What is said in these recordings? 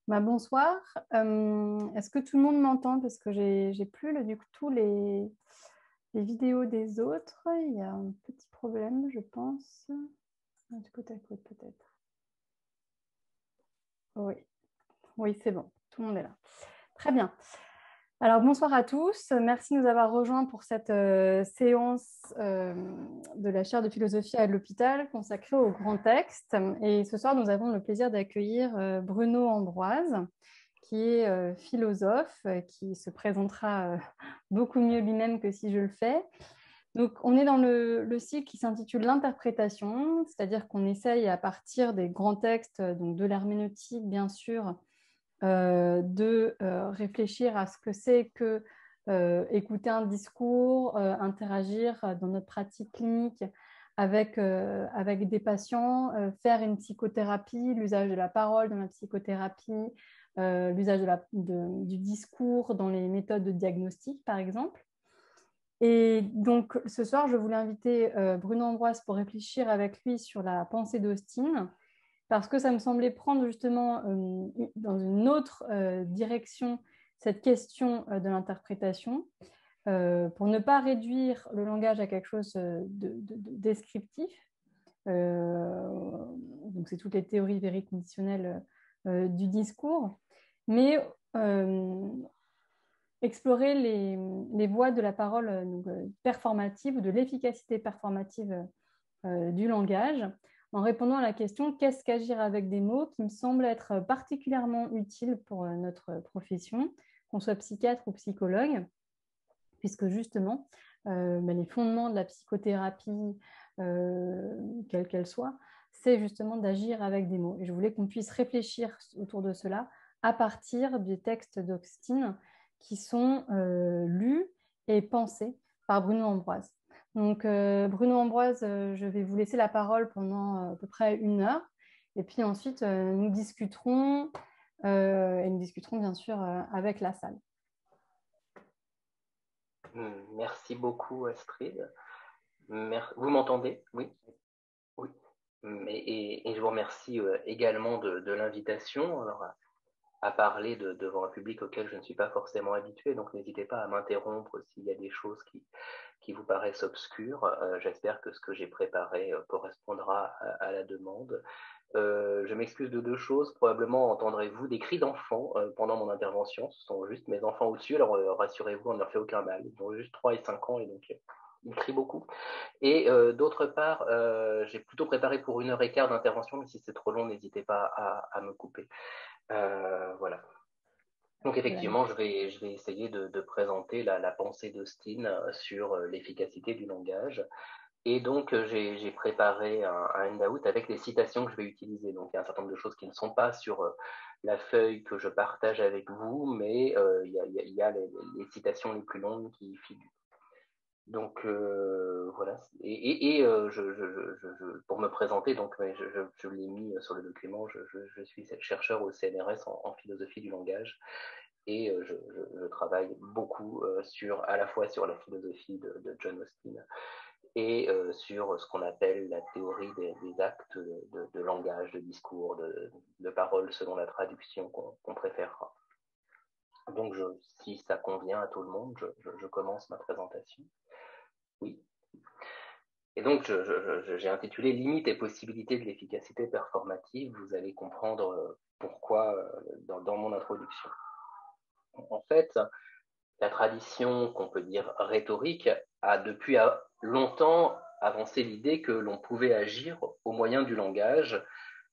Bonsoir. Est-ce que tout le monde m'entend? Parce que j'ai plus du coup tous les vidéos des autres. Il y a un petit problème, je pense. Du côte à côte, peut-être. Oui, oui, c'est bon. Tout le monde est là. Très bien. Alors, bonsoir à tous. Merci de nous avoir rejoints pour cette séance de la chaire de philosophie à l'hôpital consacrée au grand texte. Et ce soir, nous avons le plaisir d'accueillir Bruno Ambroise, qui est philosophe, qui se présentera beaucoup mieux lui-même que si je le fais. Donc, on est dans le cycle qui s'intitule l'interprétation, c'est-à-dire qu'on essaye à partir des grands textes, donc de l'herméneutique, bien sûr, de réfléchir à ce que c'est que écouter un discours, interagir dans notre pratique clinique avec des patients, faire une psychothérapie, l'usage de la parole dans la psychothérapie, l'usage du discours dans les méthodes de diagnostic, par exemple. Et donc, ce soir, je voulais inviter Bruno Ambroise pour réfléchir avec lui sur la pensée d'Austin, parce que ça me semblait prendre justement dans une autre direction cette question de l'interprétation, pour ne pas réduire le langage à quelque chose de descriptif. Donc, c'est toutes les théories vériconditionnelles du discours, mais explorer les voies de la parole performative ou de l'efficacité performative du langage, en répondant à la question qu'est-ce qu'agir avec des mots, qui me semble être particulièrement utile pour notre profession, qu'on soit psychiatre ou psychologue, puisque justement, les fondements de la psychothérapie, quelle qu'elle soit, c'est justement d'agir avec des mots. Et je voulais qu'on puisse réfléchir autour de cela à partir des textes d'Austin qui sont lus et pensés par Bruno Ambroise. Donc, Bruno Ambroise, je vais vous laisser la parole pendant à peu près 1 heure. Et puis ensuite, nous discuterons, et nous discuterons bien sûr avec la salle. Merci beaucoup, Astrid. Vous m'entendez? Oui. Oui. Et je vous remercie également de l'invitation à parler devant un public auquel je ne suis pas forcément habitué. Donc, n'hésitez pas à m'interrompre s'il y a des choses qui vous paraissent obscures. J'espère que ce que j'ai préparé correspondra à la demande. Je m'excuse de 2 choses. Probablement entendrez-vous des cris d'enfants pendant mon intervention. Ce sont juste mes enfants au-dessus. Alors rassurez-vous, on ne leur fait aucun mal. Ils ont juste 3 et 5 ans et donc ils crient beaucoup. Et d'autre part, j'ai plutôt préparé pour 1 h 15 d'intervention, mais si c'est trop long, n'hésitez pas à me couper. Voilà. Donc effectivement, je vais essayer de présenter la pensée d'Austin sur l'efficacité du langage. Et donc, j'ai préparé un handout avec les citations que je vais utiliser. Donc, il y a un certain nombre de choses qui ne sont pas sur la feuille que je partage avec vous, mais il y a les citations les plus longues qui y figurent. Donc, voilà. Et pour me présenter, donc, je l'ai mis sur le document, je suis chercheur au CNRS en philosophie du langage. Et je travaille beaucoup à la fois sur la philosophie de John Austin et sur ce qu'on appelle la théorie des actes de langage, de discours, de parole selon la traduction qu'on préférera. Donc, si ça convient à tout le monde, je commence ma présentation. Oui. Et donc, j'ai intitulé Limites et possibilités de l'efficacité performative. Vous allez comprendre pourquoi dans mon introduction. En fait, la tradition qu'on peut dire rhétorique a depuis longtemps avancé l'idée que l'on pouvait agir au moyen du langage,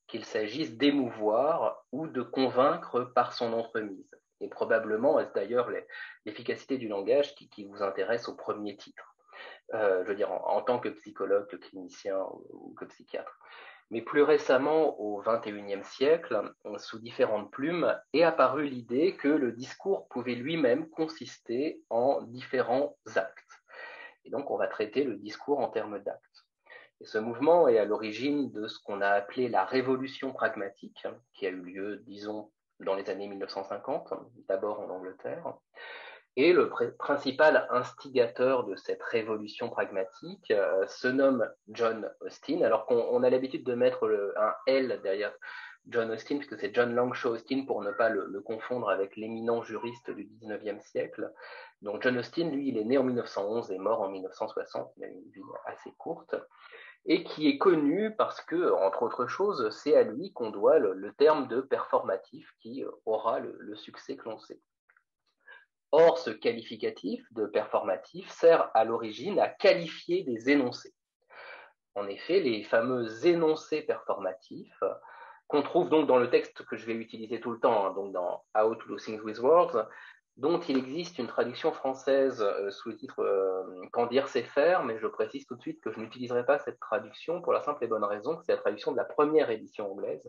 qu'il s'agisse d'émouvoir ou de convaincre par son entremise. Et probablement est-ce d'ailleurs l'efficacité du langage qui vous intéresse au premier titre, je veux dire en tant que psychologue, que clinicien ou que psychiatre. Mais plus récemment, au XXIe siècle, sous différentes plumes, est apparue l'idée que le discours pouvait lui-même consister en différents actes. Et donc, on va traiter le discours en termes d'actes. Et ce mouvement est à l'origine de ce qu'on a appelé la révolution pragmatique, qui a eu lieu, disons, dans les années 1950, d'abord en Angleterre. Et le principal instigateur de cette révolution pragmatique se nomme John Austin, alors qu'on a l'habitude de mettre un L derrière John Austin, puisque c'est John Langshaw Austin pour ne pas le confondre avec l'éminent juriste du 19e siècle. Donc John Austin, lui, il est né en 1911 et mort en 1960, il a une vie assez courte, et qui est connu parce que, entre autres choses, c'est à lui qu'on doit le terme de performatif qui aura le succès que l'on sait. Or, ce qualificatif de performatif sert à l'origine à qualifier des énoncés. En effet, les fameux énoncés performatifs, qu'on trouve donc dans le texte que je vais utiliser tout le temps, hein, donc dans How to Do Things with Words, dont il existe une traduction française sous le titre Qu'en dire c'est faire, mais je précise tout de suite que je n'utiliserai pas cette traduction pour la simple et bonne raison que c'est la traduction de la première édition anglaise,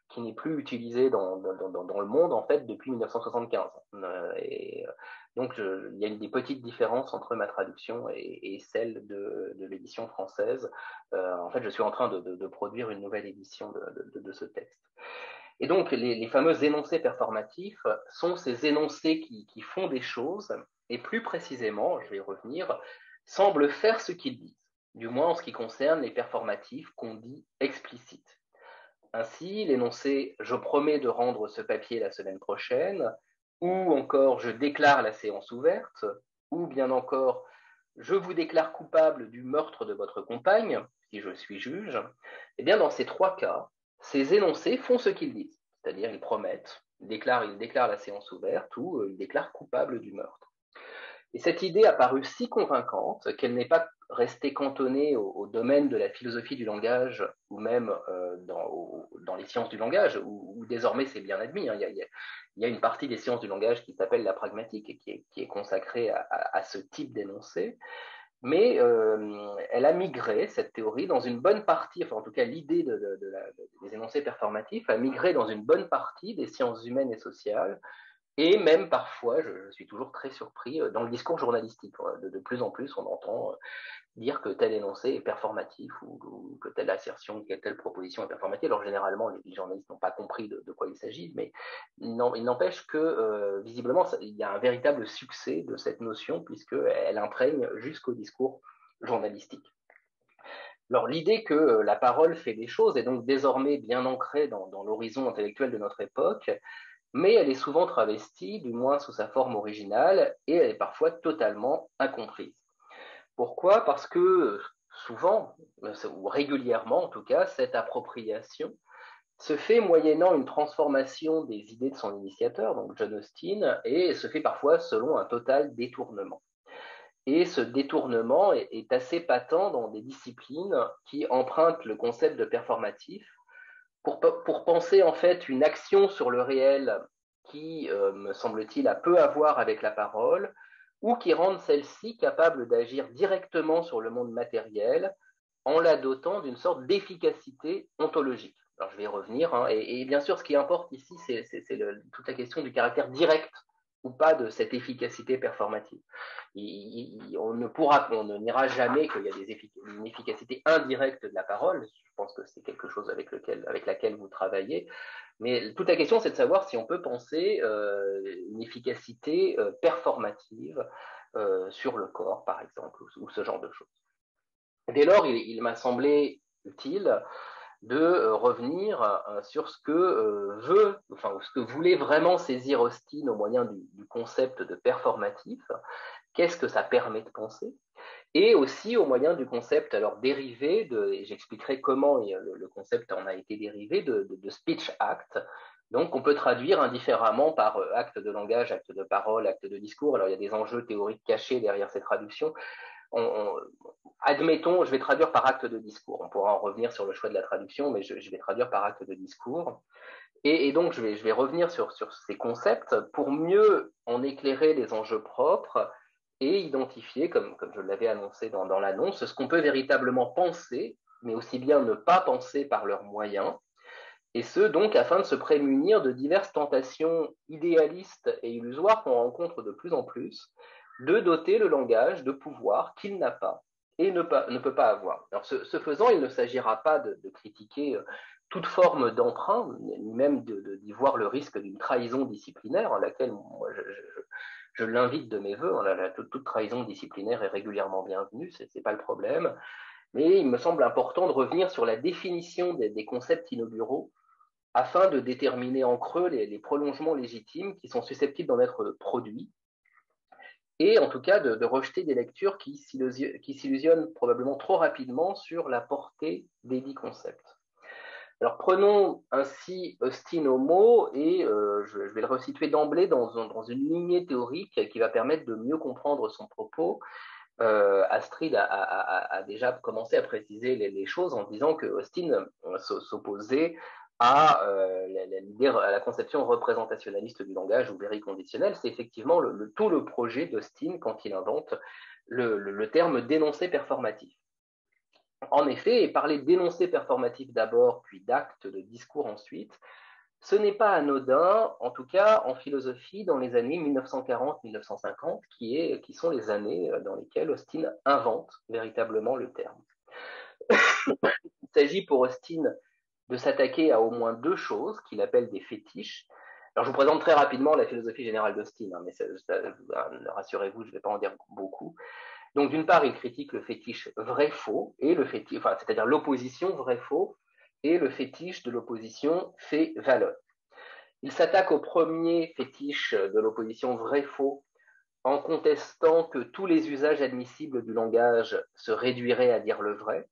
qui n'est plus utilisée dans le monde en fait depuis 1975. Donc il y a des petites différences entre ma traduction et celle de l'édition française. En fait, je suis en train de produire une nouvelle édition de ce texte. Et donc, les fameux énoncés performatifs sont ces énoncés qui font des choses, et plus précisément, je vais y revenir, semblent faire ce qu'ils disent, du moins en ce qui concerne les performatifs qu'on dit explicites. Ainsi, l'énoncé « je promets de rendre ce papier la semaine prochaine », ou encore « je déclare la séance ouverte », ou bien encore « je vous déclare coupable du meurtre de votre compagne, si je suis juge », eh bien dans ces trois cas, ces énoncés font ce qu'ils disent, c'est-à-dire ils promettent, ils déclarent la séance ouverte ou ils déclarent coupable du meurtre. Et cette idée a paru si convaincante qu'elle n'est pas restée cantonnée au domaine de la philosophie du langage ou même dans les sciences du langage, où désormais c'est bien admis. Hein, il y a une partie des sciences du langage qui s'appelle la pragmatique et qui est consacrée à ce type d'énoncé. Mais elle a migré, cette théorie, dans une bonne partie, enfin en tout cas l'idée des énoncés performatifs a migré dans une bonne partie des sciences humaines et sociales, et même parfois, je suis toujours très surpris, dans le discours journalistique, de plus en plus on entend dire que tel énoncé est performatif ou que telle assertion, que telle proposition est performative. Alors généralement, les journalistes n'ont pas compris de quoi il s'agit, mais il n'empêche que visiblement, il y a un véritable succès de cette notion puisqu'elle imprègne jusqu'au discours journalistique. Alors l'idée que la parole fait des choses est donc désormais bien ancrée dans l'horizon intellectuel de notre époque, mais elle est souvent travestie, du moins sous sa forme originale, et elle est parfois totalement incomprise. Pourquoi ? Parce que souvent, ou régulièrement en tout cas, cette appropriation se fait moyennant une transformation des idées de son initiateur, donc John Austin, et se fait parfois selon un total détournement. Et ce détournement est assez patent dans des disciplines qui empruntent le concept de performatif pour penser en fait une action sur le réel qui, me semble-t-il, a peu à voir avec la parole, ou qui rendent celle-ci capable d'agir directement sur le monde matériel en la dotant d'une sorte d'efficacité ontologique. Alors je vais y revenir, hein, et bien sûr ce qui importe ici, c'est toute la question du caractère direct ou pas de cette efficacité performative. On ne n'ira jamais qu'il y a une efficacité indirecte de la parole. Je pense que c'est quelque chose avec laquelle vous travaillez. Mais toute la question, c'est de savoir si on peut penser une efficacité performative sur le corps, par exemple, ou ce genre de choses. Dès lors, il m'a semblé utile de revenir sur ce que ce que voulait vraiment saisir Austin au moyen du concept de performatif. Qu'est-ce que ça permet de penser ? Et aussi au moyen du concept alors dérivé et j'expliquerai comment le concept en a été dérivé de speech act. Donc on peut traduire indifféremment par acte de langage, acte de parole, acte de discours. Alors il y a des enjeux théoriques cachés derrière ces traductions. Admettons, je vais traduire par acte de discours. On pourra en revenir sur le choix de la traduction, mais je vais traduire par acte de discours. Et donc je vais revenir sur ces concepts pour mieux en éclairer les enjeux propres et identifier, comme je l'avais annoncé dans l'annonce, ce qu'on peut véritablement penser, mais aussi bien ne pas penser par leurs moyens, et ce, donc, afin de se prémunir de diverses tentations idéalistes et illusoires qu'on rencontre de plus en plus, de doter le langage de pouvoirs qu'il n'a pas et ne peut pas avoir. Alors, ce faisant, il ne s'agira pas de critiquer toute forme d'emprunt, ni même d'y voir le risque d'une trahison disciplinaire, à laquelle moi, je l'invite de mes voeux. Toute trahison disciplinaire est régulièrement bienvenue, c'est pas le problème. Mais il me semble important de revenir sur la définition des concepts inauguraux afin de déterminer en creux les prolongements légitimes qui sont susceptibles d'en être produits, et en tout cas de rejeter des lectures qui s'illusionnent probablement trop rapidement sur la portée des dits concepts. Alors prenons ainsi Austin au mot, et je vais le resituer d'emblée dans une lignée théorique qui va permettre de mieux comprendre son propos. Astrid a déjà commencé à préciser les choses en disant que Austin s'opposait à la conception représentationnaliste du langage ou vériconditionnel. C'est effectivement tout le projet d'Austin quand il invente le terme d'énoncé performatif. En effet, et parler d'énoncé performatif d'abord, puis d'acte de discours ensuite, ce n'est pas anodin, en tout cas en philosophie, dans les années 1940-1950, qui sont les années dans lesquelles Austin invente véritablement le terme. Il s'agit pour Austin de s'attaquer à au moins deux choses qu'il appelle des fétiches. Alors je vous présente très rapidement la philosophie générale d'Austin, mais rassurez-vous, je ne vais pas en dire beaucoup. Donc d'une part, il critique le fétiche vrai-faux, et le fétiche, c'est-à-dire l'opposition vrai-faux, et le fétiche de l'opposition fait-valeur. Il s'attaque au premier fétiche de l'opposition vrai-faux en contestant que tous les usages admissibles du langage se réduiraient à dire le vrai,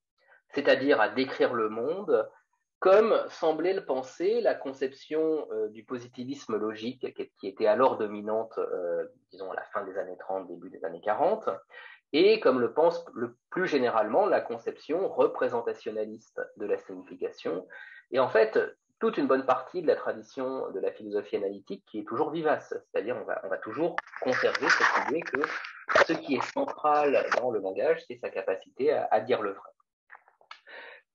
c'est-à-dire à décrire le monde, comme semblait le penser la conception du positivisme logique qui était alors dominante, disons à la fin des années 30, début des années 40, et comme le pense plus généralement la conception représentationnaliste de la signification. Et en fait, toute une bonne partie de la tradition de la philosophie analytique qui est toujours vivace, c'est-à-dire on va toujours conserver cette idée que ce qui est central dans le langage, c'est sa capacité à dire le vrai.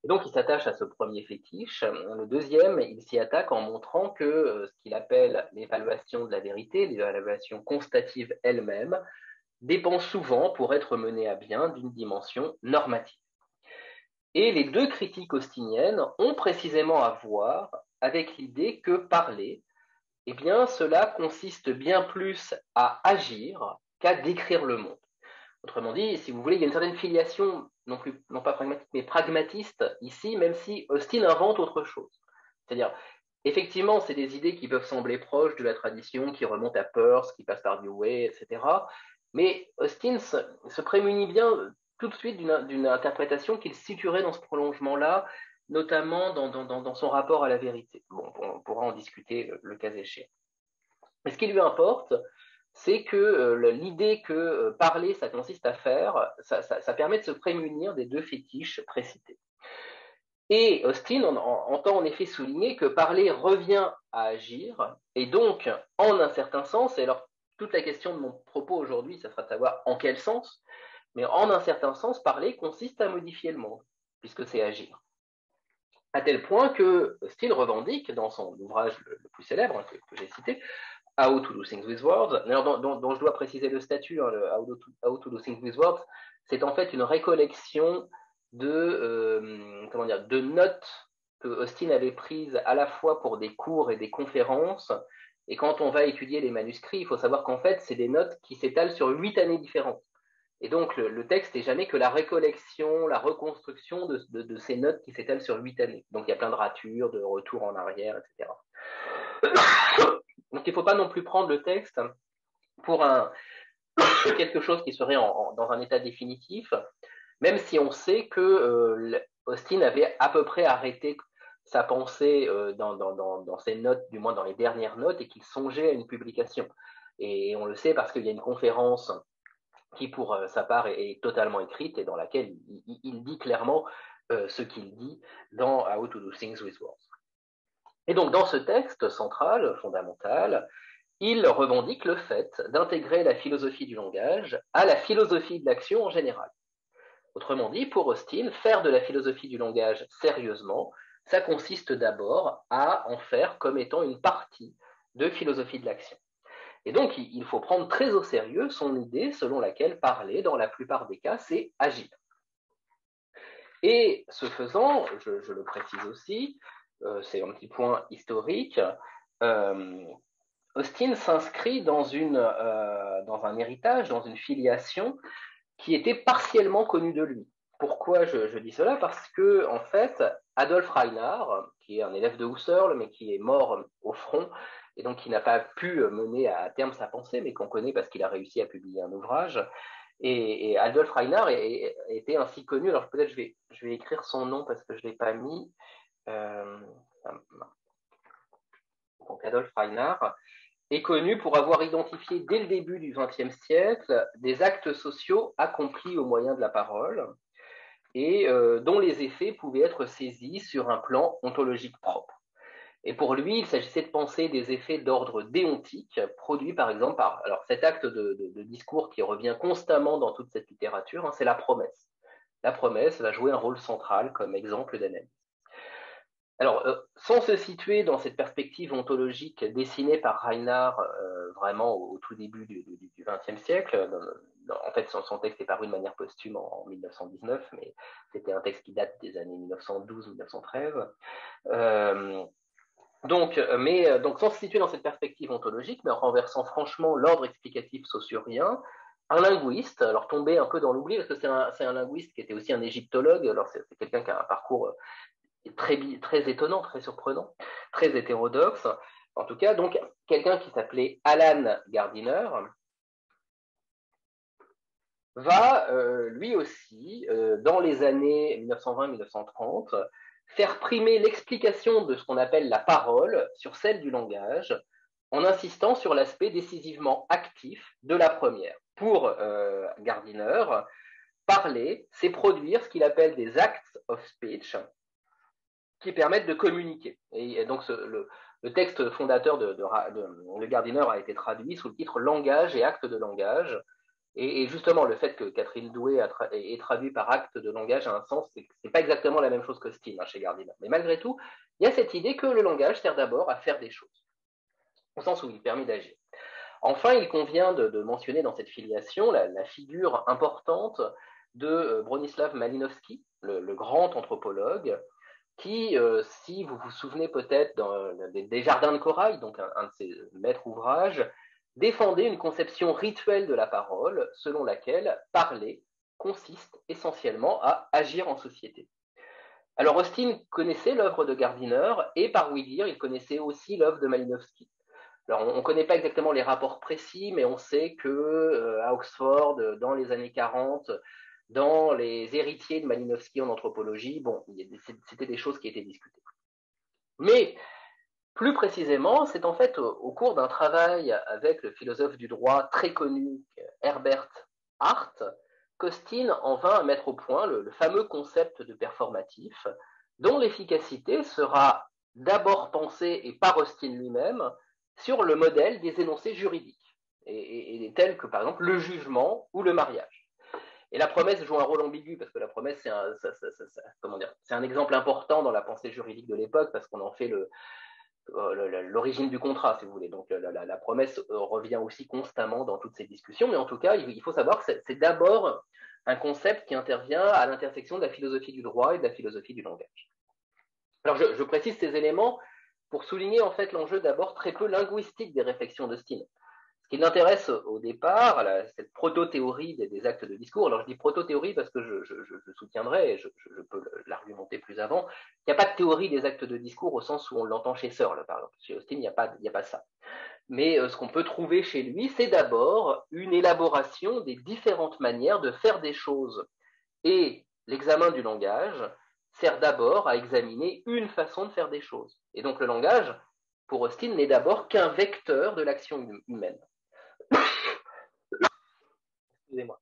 Et donc il s'attache à ce premier fétiche. Le deuxième, il s'y attaque en montrant que ce qu'il appelle l'évaluation de la vérité, l'évaluation constative elle-même, dépend souvent, pour être menée à bien, d'une dimension normative. Et les deux critiques austiniennes ont précisément à voir avec l'idée que parler, eh bien, cela consiste bien plus à agir qu'à décrire le monde. Autrement dit, si vous voulez, il y a une certaine filiation, non pas pragmatique, mais pragmatiste ici, même si Austin invente autre chose. C'est-à-dire, effectivement, c'est des idées qui peuvent sembler proches de la tradition, qui remontent à Peirce, qui passent par Dewey, etc. Mais Austin se prémunit bien tout de suite d'une interprétation qu'il situerait dans ce prolongement-là, notamment dans son rapport à la vérité. Bon, on pourra en discuter le cas échéant. Mais ce qui lui importe, c'est que l'idée que parler, ça consiste à faire, ça permet de se prémunir des deux fétiches précités. Et Austin entend en effet souligner que parler revient à agir, et donc, en un certain sens, et alors toute la question de mon propos aujourd'hui, ça sera de savoir en quel sens, mais en un certain sens, parler consiste à modifier le monde, puisque c'est agir. À tel point que Austin revendique, dans son ouvrage le plus célèbre que j'ai cité, How to do things with words, alors dont je dois préciser le statut, hein, How to do things with words, c'est en fait une récollection de notes que Austin avait prises à la fois pour des cours et des conférences. Et quand on va étudier les manuscrits, il faut savoir qu'en fait, c'est des notes qui s'étalent sur 8 années différentes. Et donc, le texte n'est jamais que la récollection, la reconstruction de ces notes qui s'étalent sur 8 années. Donc, il y a plein de ratures, de retours en arrière, etc. Donc, il ne faut pas non plus prendre le texte pour quelque chose qui serait dans un état définitif, même si on sait que Austin avait à peu près arrêté sa pensée dans ses notes, du moins dans les dernières notes, et qu'il songeait à une publication. Et on le sait parce qu'il y a une conférence qui, pour sa part, est totalement écrite et dans laquelle il dit clairement ce qu'il dit dans How to do things with words. Et donc, dans ce texte central, fondamental, il revendique le fait d'intégrer la philosophie du langage à la philosophie de l'action en général. Autrement dit, pour Austin, faire de la philosophie du langage sérieusement, ça consiste d'abord à en faire comme étant une partie de philosophie de l'action. Et donc, il faut prendre très au sérieux son idée selon laquelle parler, dans la plupart des cas, c'est agir. Et ce faisant, je le précise aussi, c'est un petit point historique, Austin s'inscrit dans un héritage, dans une filiation qui était partiellement connue de lui. Pourquoi je dis cela? Parce que, en fait, Adolf Reinhardt, qui est un élève de Husserl, mais qui est mort au front, et donc qui n'a pas pu mener à terme sa pensée, mais qu'on connaît parce qu'il a réussi à publier un ouvrage. Et Adolf Reinhardt était ainsi connu, alors peut-être je vais écrire son nom parce que je ne l'ai pas mis. Donc Adolf Reinhardt est connu pour avoir identifié dès le début du XXe siècle des actes sociaux accomplis au moyen de la parole et dont les effets pouvaient être saisis sur un plan ontologique propre. Et pour lui, il s'agissait de penser des effets d'ordre déontique produits par exemple par alors cet acte de discours qui revient constamment dans toute cette littérature, hein, c'est la promesse. La promesse va jouer un rôle central comme exemple d'analyse. Alors, sans se situer dans cette perspective ontologique dessinée par Reinhardt vraiment au tout début du XXe siècle, en fait, son texte est paru de manière posthume en 1919, mais c'était un texte qui date des années 1912-1913. Donc, sans se situer dans cette perspective ontologique, mais en renversant franchement l'ordre explicatif saussurien, un linguiste, alors tombé un peu dans l'oubli, parce que c'est un linguiste qui était aussi un égyptologue, alors c'est quelqu'un qui a un parcours très étonnant, très surprenant, très hétérodoxe. En tout cas, donc, quelqu'un qui s'appelait Alan Gardiner va, lui aussi, dans les années 1920-1930, faire primer l'explication de ce qu'on appelle la parole sur celle du langage, en insistant sur l'aspect décisivement actif de la première. Pour Gardiner, parler, c'est produire ce qu'il appelle des acts of speech, qui permettent de communiquer. Et donc le texte fondateur de Gardiner a été traduit sous le titre Langage et actes de langage. Et justement, le fait que Catherine Douay ait traduit par acte de langage a un sens, c'est pas exactement la même chose qu'Austin chez Gardiner. Mais malgré tout, il y a cette idée que le langage sert d'abord à faire des choses, au sens où il permet d'agir. Enfin, il convient de mentionner dans cette filiation la figure importante de Bronislaw Malinowski, le grand anthropologue, qui, si vous vous souvenez peut-être des Jardins de Corail, donc un de ses maîtres ouvrages, défendait une conception rituelle de la parole selon laquelle parler consiste essentiellement à agir en société. Alors Austin connaissait l'œuvre de Gardiner et par oui dire, il connaissait aussi l'œuvre de Malinowski. Alors on ne connaît pas exactement les rapports précis, mais on sait que à Oxford, dans les années 40, dans les héritiers de Malinowski en anthropologie, bon, c'était des choses qui étaient discutées. Mais plus précisément, c'est en fait au cours d'un travail avec le philosophe du droit très connu Herbert Hart qu'Austin en vint à mettre au point le fameux concept de performatif, dont l'efficacité sera d'abord pensée, et par Austin lui-même, sur le modèle des énoncés juridiques, et tels que par exemple le jugement ou le mariage. Et la promesse joue un rôle ambigu, parce que la promesse, c'est un exemple important dans la pensée juridique de l'époque, parce qu'on en fait l'origine du contrat, si vous voulez. Donc la promesse revient aussi constamment dans toutes ces discussions, mais en tout cas, il faut savoir que c'est d'abord un concept qui intervient à l'intersection de la philosophie du droit et de la philosophie du langage. Alors je précise ces éléments pour souligner en fait l'enjeu d'abord très peu linguistique des réflexions d'Austin. Ce qui m'intéresse au départ, cette proto-théorie des actes de discours, alors je dis proto-théorie parce que je soutiendrai, et je peux l'argumenter plus avant, qu'il n'y a pas de théorie des actes de discours au sens où on l'entend chez Searle, par exemple. Chez Austin, il n'y a pas ça. Mais ce qu'on peut trouver chez lui, c'est d'abord une élaboration des différentes manières de faire des choses. Et l'examen du langage sert d'abord à examiner une façon de faire des choses. Et donc le langage, pour Austin, n'est d'abord qu'un vecteur de l'action humaine. Excusez-moi.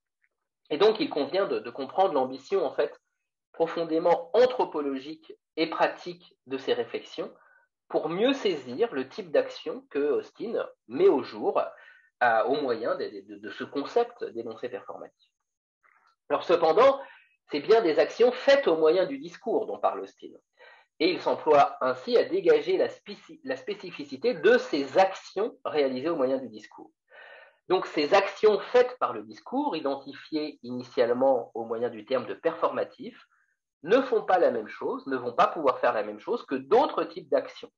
Et donc, il convient de comprendre l'ambition, en fait, profondément anthropologique et pratique de ces réflexions pour mieux saisir le type d'action que Austin met au jour au moyen de ce concept d'énoncé performatif. Alors, cependant, c'est bien des actions faites au moyen du discours dont parle Austin. Et il s'emploie ainsi à dégager la spécificité de ces actions réalisées au moyen du discours. Donc ces actions faites par le discours, identifiées initialement au moyen du terme de performatif, ne font pas la même chose, ne vont pas pouvoir faire la même chose que d'autres types d'actions.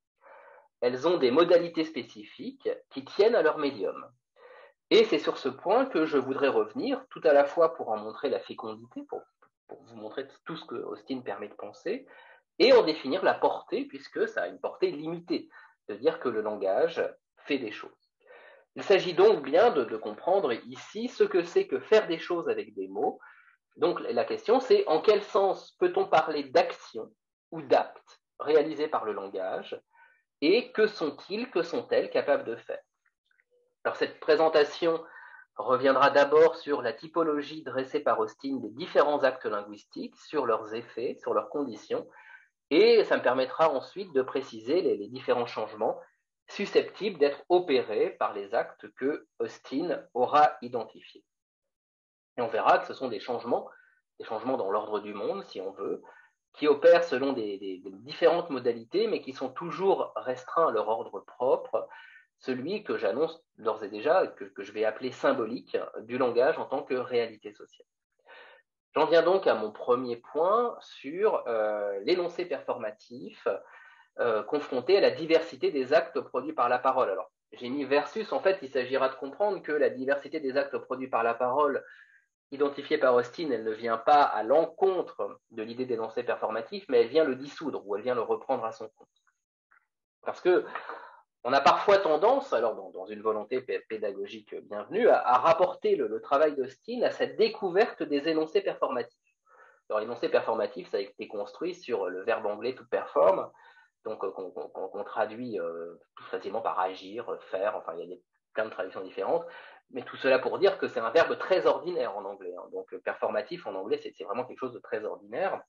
Elles ont des modalités spécifiques qui tiennent à leur médium. Et c'est sur ce point que je voudrais revenir, tout à la fois pour en montrer la fécondité, pour vous montrer tout ce que Austin permet de penser, et en définir la portée, puisque ça a une portée limitée, de dire que le langage fait des choses. Il s'agit donc bien de comprendre ici ce que c'est que faire des choses avec des mots. Donc la question c'est en quel sens peut-on parler d'action ou d'actes réalisés par le langage et que sont-ils, que sont-elles capables de faire? Alors cette présentation reviendra d'abord sur la typologie dressée par Austin des différents actes linguistiques, sur leurs effets, sur leurs conditions, et ça me permettra ensuite de préciser les différents changements susceptibles d'être opérés par les actes que Austin aura identifiés. Et on verra que ce sont des changements dans l'ordre du monde, si on veut, qui opèrent selon des différentes modalités, mais qui sont toujours restreints à leur ordre propre, celui que j'annonce d'ores et déjà, que je vais appeler symbolique, du langage en tant que réalité sociale. J'en viens donc à mon premier point sur l'énoncé performatif confronté à la diversité des actes produits par la parole. Alors, j'ai mis versus, en fait, il s'agira de comprendre que la diversité des actes produits par la parole identifiée par Austin, elle ne vient pas à l'encontre de l'idée d'énoncé performatif, mais elle vient le dissoudre ou elle vient le reprendre à son compte. Parce que on a parfois tendance, alors dans une volonté pédagogique bienvenue, à rapporter le travail d'Austin à cette découverte des énoncés performatifs. Alors, l'énoncé performatif, ça a été construit sur le verbe anglais to perform, donc qu'on traduit tout facilement par agir, faire, enfin il y a plein de traductions différentes, mais tout cela pour dire que c'est un verbe très ordinaire en anglais. Hein. Donc performatif en anglais, c'est vraiment quelque chose de très ordinaire,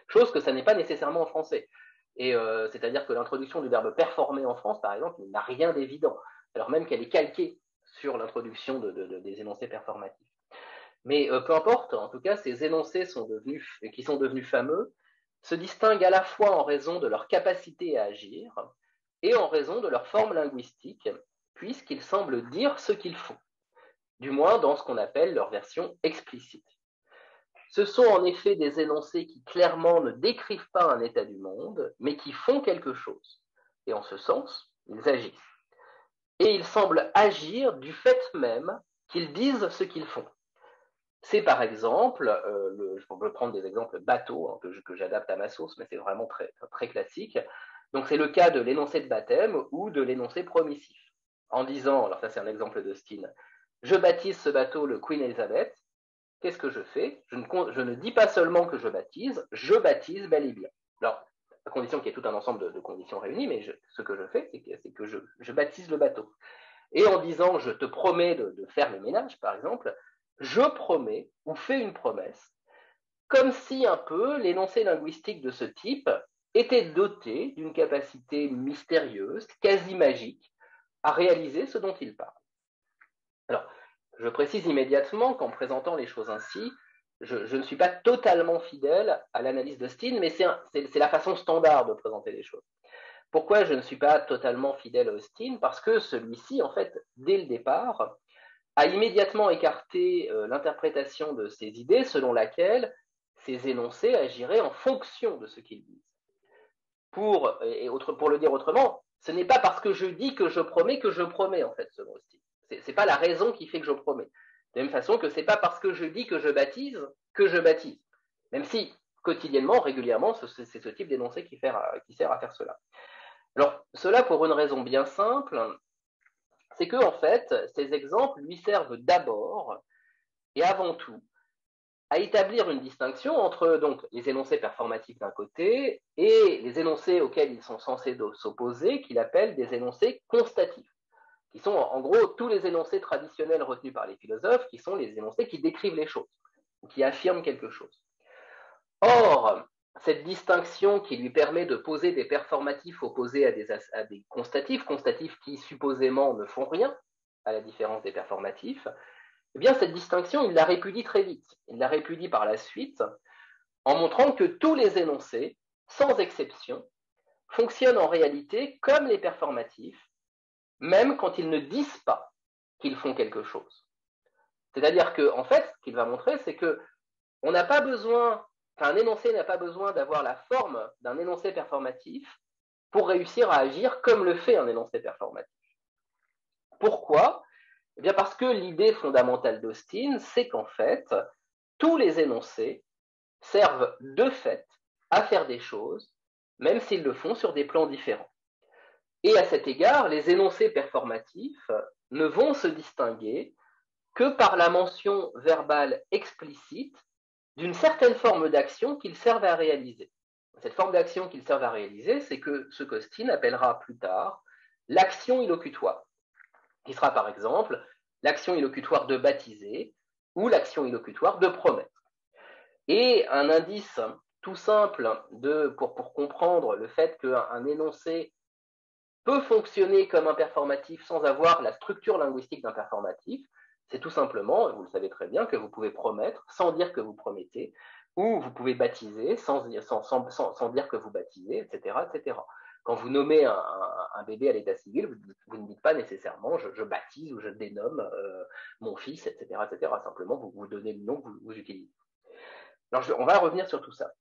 chose que ça n'est pas nécessairement en français. Et c'est-à-dire que l'introduction du verbe performer en France, par exemple, n'a rien d'évident, alors même qu'elle est calquée sur l'introduction des énoncés performatifs. Mais peu importe, en tout cas, ces énoncés qui sont devenus fameux se distinguent à la fois en raison de leur capacité à agir et en raison de leur forme linguistique, puisqu'ils semblent dire ce qu'ils font, du moins dans ce qu'on appelle leur version explicite. Ce sont en effet des énoncés qui clairement ne décrivent pas un état du monde, mais qui font quelque chose. Et en ce sens, ils agissent. Et ils semblent agir du fait même qu'ils disent ce qu'ils font. C'est par exemple, je peux prendre des exemples bateaux hein, que j'adapte à ma sauce, mais c'est vraiment très, très classique. Donc c'est le cas de l'énoncé de baptême ou de l'énoncé promissif. En disant, alors ça c'est un exemple d'Austin, je baptise ce bateau le Queen Elizabeth, qu'est-ce que je fais je ne dis pas seulement que je baptise bel et bien. Alors, à condition qu'il y ait tout un ensemble de conditions réunies, mais ce que je fais, c'est que je baptise le bateau. Et en disant je te promets de faire le ménage, par exemple, je promets ou fais une promesse, comme si un peu l'énoncé linguistique de ce type était doté d'une capacité mystérieuse, quasi magique, à réaliser ce dont il parle. Alors, je précise immédiatement qu'en présentant les choses ainsi, je ne suis pas totalement fidèle à l'analyse d'Austin, mais c'est la façon standard de présenter les choses. Pourquoi je ne suis pas totalement fidèle à Austin? Parce que celui-ci, en fait, dès le départ, a immédiatement écarté l'interprétation de ces idées selon laquelle ces énoncés agiraient en fonction de ce qu'ils disent. Pour le dire autrement, ce n'est pas parce que je dis que je promets, en fait, selon Austin. Ce n'est pas la raison qui fait que je promets. De la même façon que ce n'est pas parce que je dis que je baptise. Même si, quotidiennement, régulièrement, c'est ce type d'énoncé qui sert à faire cela. Alors, cela pour une raison bien simple, c'est que, en fait, ces exemples lui servent d'abord et avant tout à établir une distinction entre donc les énoncés performatifs d'un côté et les énoncés auxquels ils sont censés s'opposer, qu'il appelle des énoncés constatifs, qui sont en gros tous les énoncés traditionnels retenus par les philosophes, qui sont les énoncés qui décrivent les choses, ou qui affirment quelque chose. Or, cette distinction qui lui permet de poser des performatifs opposés à des constatifs qui supposément ne font rien, à la différence des performatifs, eh bien cette distinction, il la répudie très vite. Il la répudie par la suite en montrant que tous les énoncés, sans exception, fonctionnent en réalité comme les performatifs, même quand ils ne disent pas qu'ils font quelque chose. C'est-à-dire qu'en fait, ce qu'il va montrer, c'est que on n'a pas besoin, un énoncé n'a pas besoin d'avoir la forme d'un énoncé performatif pour réussir à agir comme le fait un énoncé performatif. Pourquoi ? Eh bien parce que l'idée fondamentale d'Austin, c'est qu'en fait, tous les énoncés servent de fait à faire des choses, même s'ils le font sur des plans différents. Et à cet égard, les énoncés performatifs ne vont se distinguer que par la mention verbale explicite d'une certaine forme d'action qu'ils servent à réaliser. Cette forme d'action qu'ils servent à réaliser, c'est ce qu'Austin appellera plus tard l'action illocutoire, qui sera par exemple l'action illocutoire de baptiser ou l'action illocutoire de promettre. Et un indice tout simple pour comprendre le fait qu'un énoncé peut fonctionner comme un performatif sans avoir la structure linguistique d'un performatif, c'est tout simplement, vous le savez très bien, que vous pouvez promettre sans dire que vous promettez, ou vous pouvez baptiser sans dire que vous baptisez, etc., etc. Quand vous nommez un bébé à l'état civil, vous ne dites pas nécessairement je baptise ou je dénomme mon fils, etc., etc. Simplement, vous donnez le nom que vous utilisez. Alors, on va revenir sur tout ça.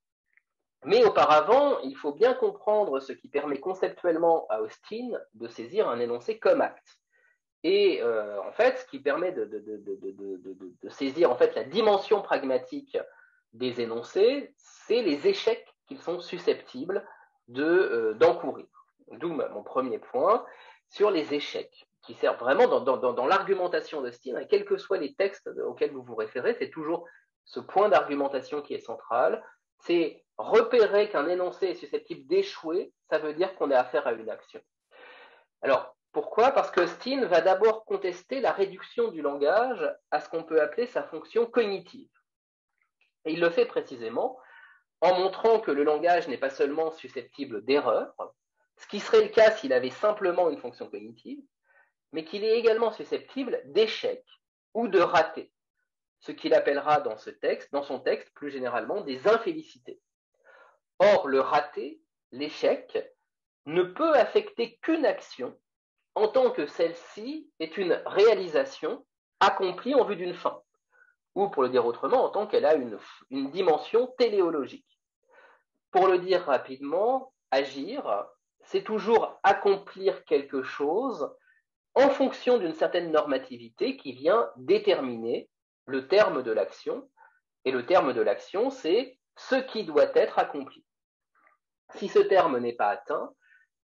Mais auparavant, il faut bien comprendre ce qui permet conceptuellement à Austin de saisir un énoncé comme acte. Et en fait, ce qui permet de saisir en fait la dimension pragmatique des énoncés, c'est les échecs qu'ils sont susceptibles d'encourir. D'où mon premier point sur les échecs, qui servent vraiment dans l'argumentation d'Austin, hein, quels que soient les textes auxquels vous vous référez, c'est toujours ce point d'argumentation qui est central, c'est repérer qu'un énoncé est susceptible d'échouer, ça veut dire qu'on a affaire à une action. Alors, pourquoi? Parce que Austin va d'abord contester la réduction du langage à ce qu'on peut appeler sa fonction cognitive. Et il le fait précisément en montrant que le langage n'est pas seulement susceptible d'erreur, ce qui serait le cas s'il avait simplement une fonction cognitive, mais qu'il est également susceptible d'échec ou de raté, ce qu'il appellera dans son texte plus généralement des infélicités. Or, le raté, l'échec, ne peut affecter qu'une action en tant que celle-ci est une réalisation accomplie en vue d'une fin, ou pour le dire autrement, en tant qu'elle a une dimension téléologique. Pour le dire rapidement, agir, c'est toujours accomplir quelque chose en fonction d'une certaine normativité qui vient déterminer le terme de l'action, et le terme de l'action, c'est ce qui doit être accompli. Si ce terme n'est pas atteint,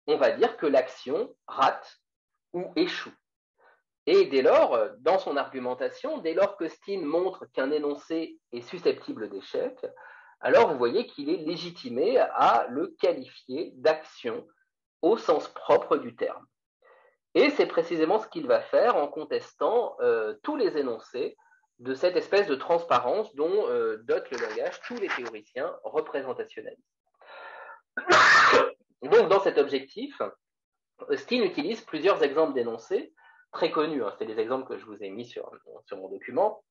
on va dire que l'action rate ou échoue. Et dès lors, dans son argumentation, dès lors qu'Austin montre qu'un énoncé est susceptible d'échec, alors vous voyez qu'il est légitimé à le qualifier d'action au sens propre du terme. Et c'est précisément ce qu'il va faire en contestant tous les énoncés de cette espèce de transparence dont dotent le langage tous les théoriciens représentationnalistes. Donc, dans cet objectif, Austin utilise plusieurs exemples d'énoncés, très connus, hein, c'est les exemples que je vous ai mis sur mon document,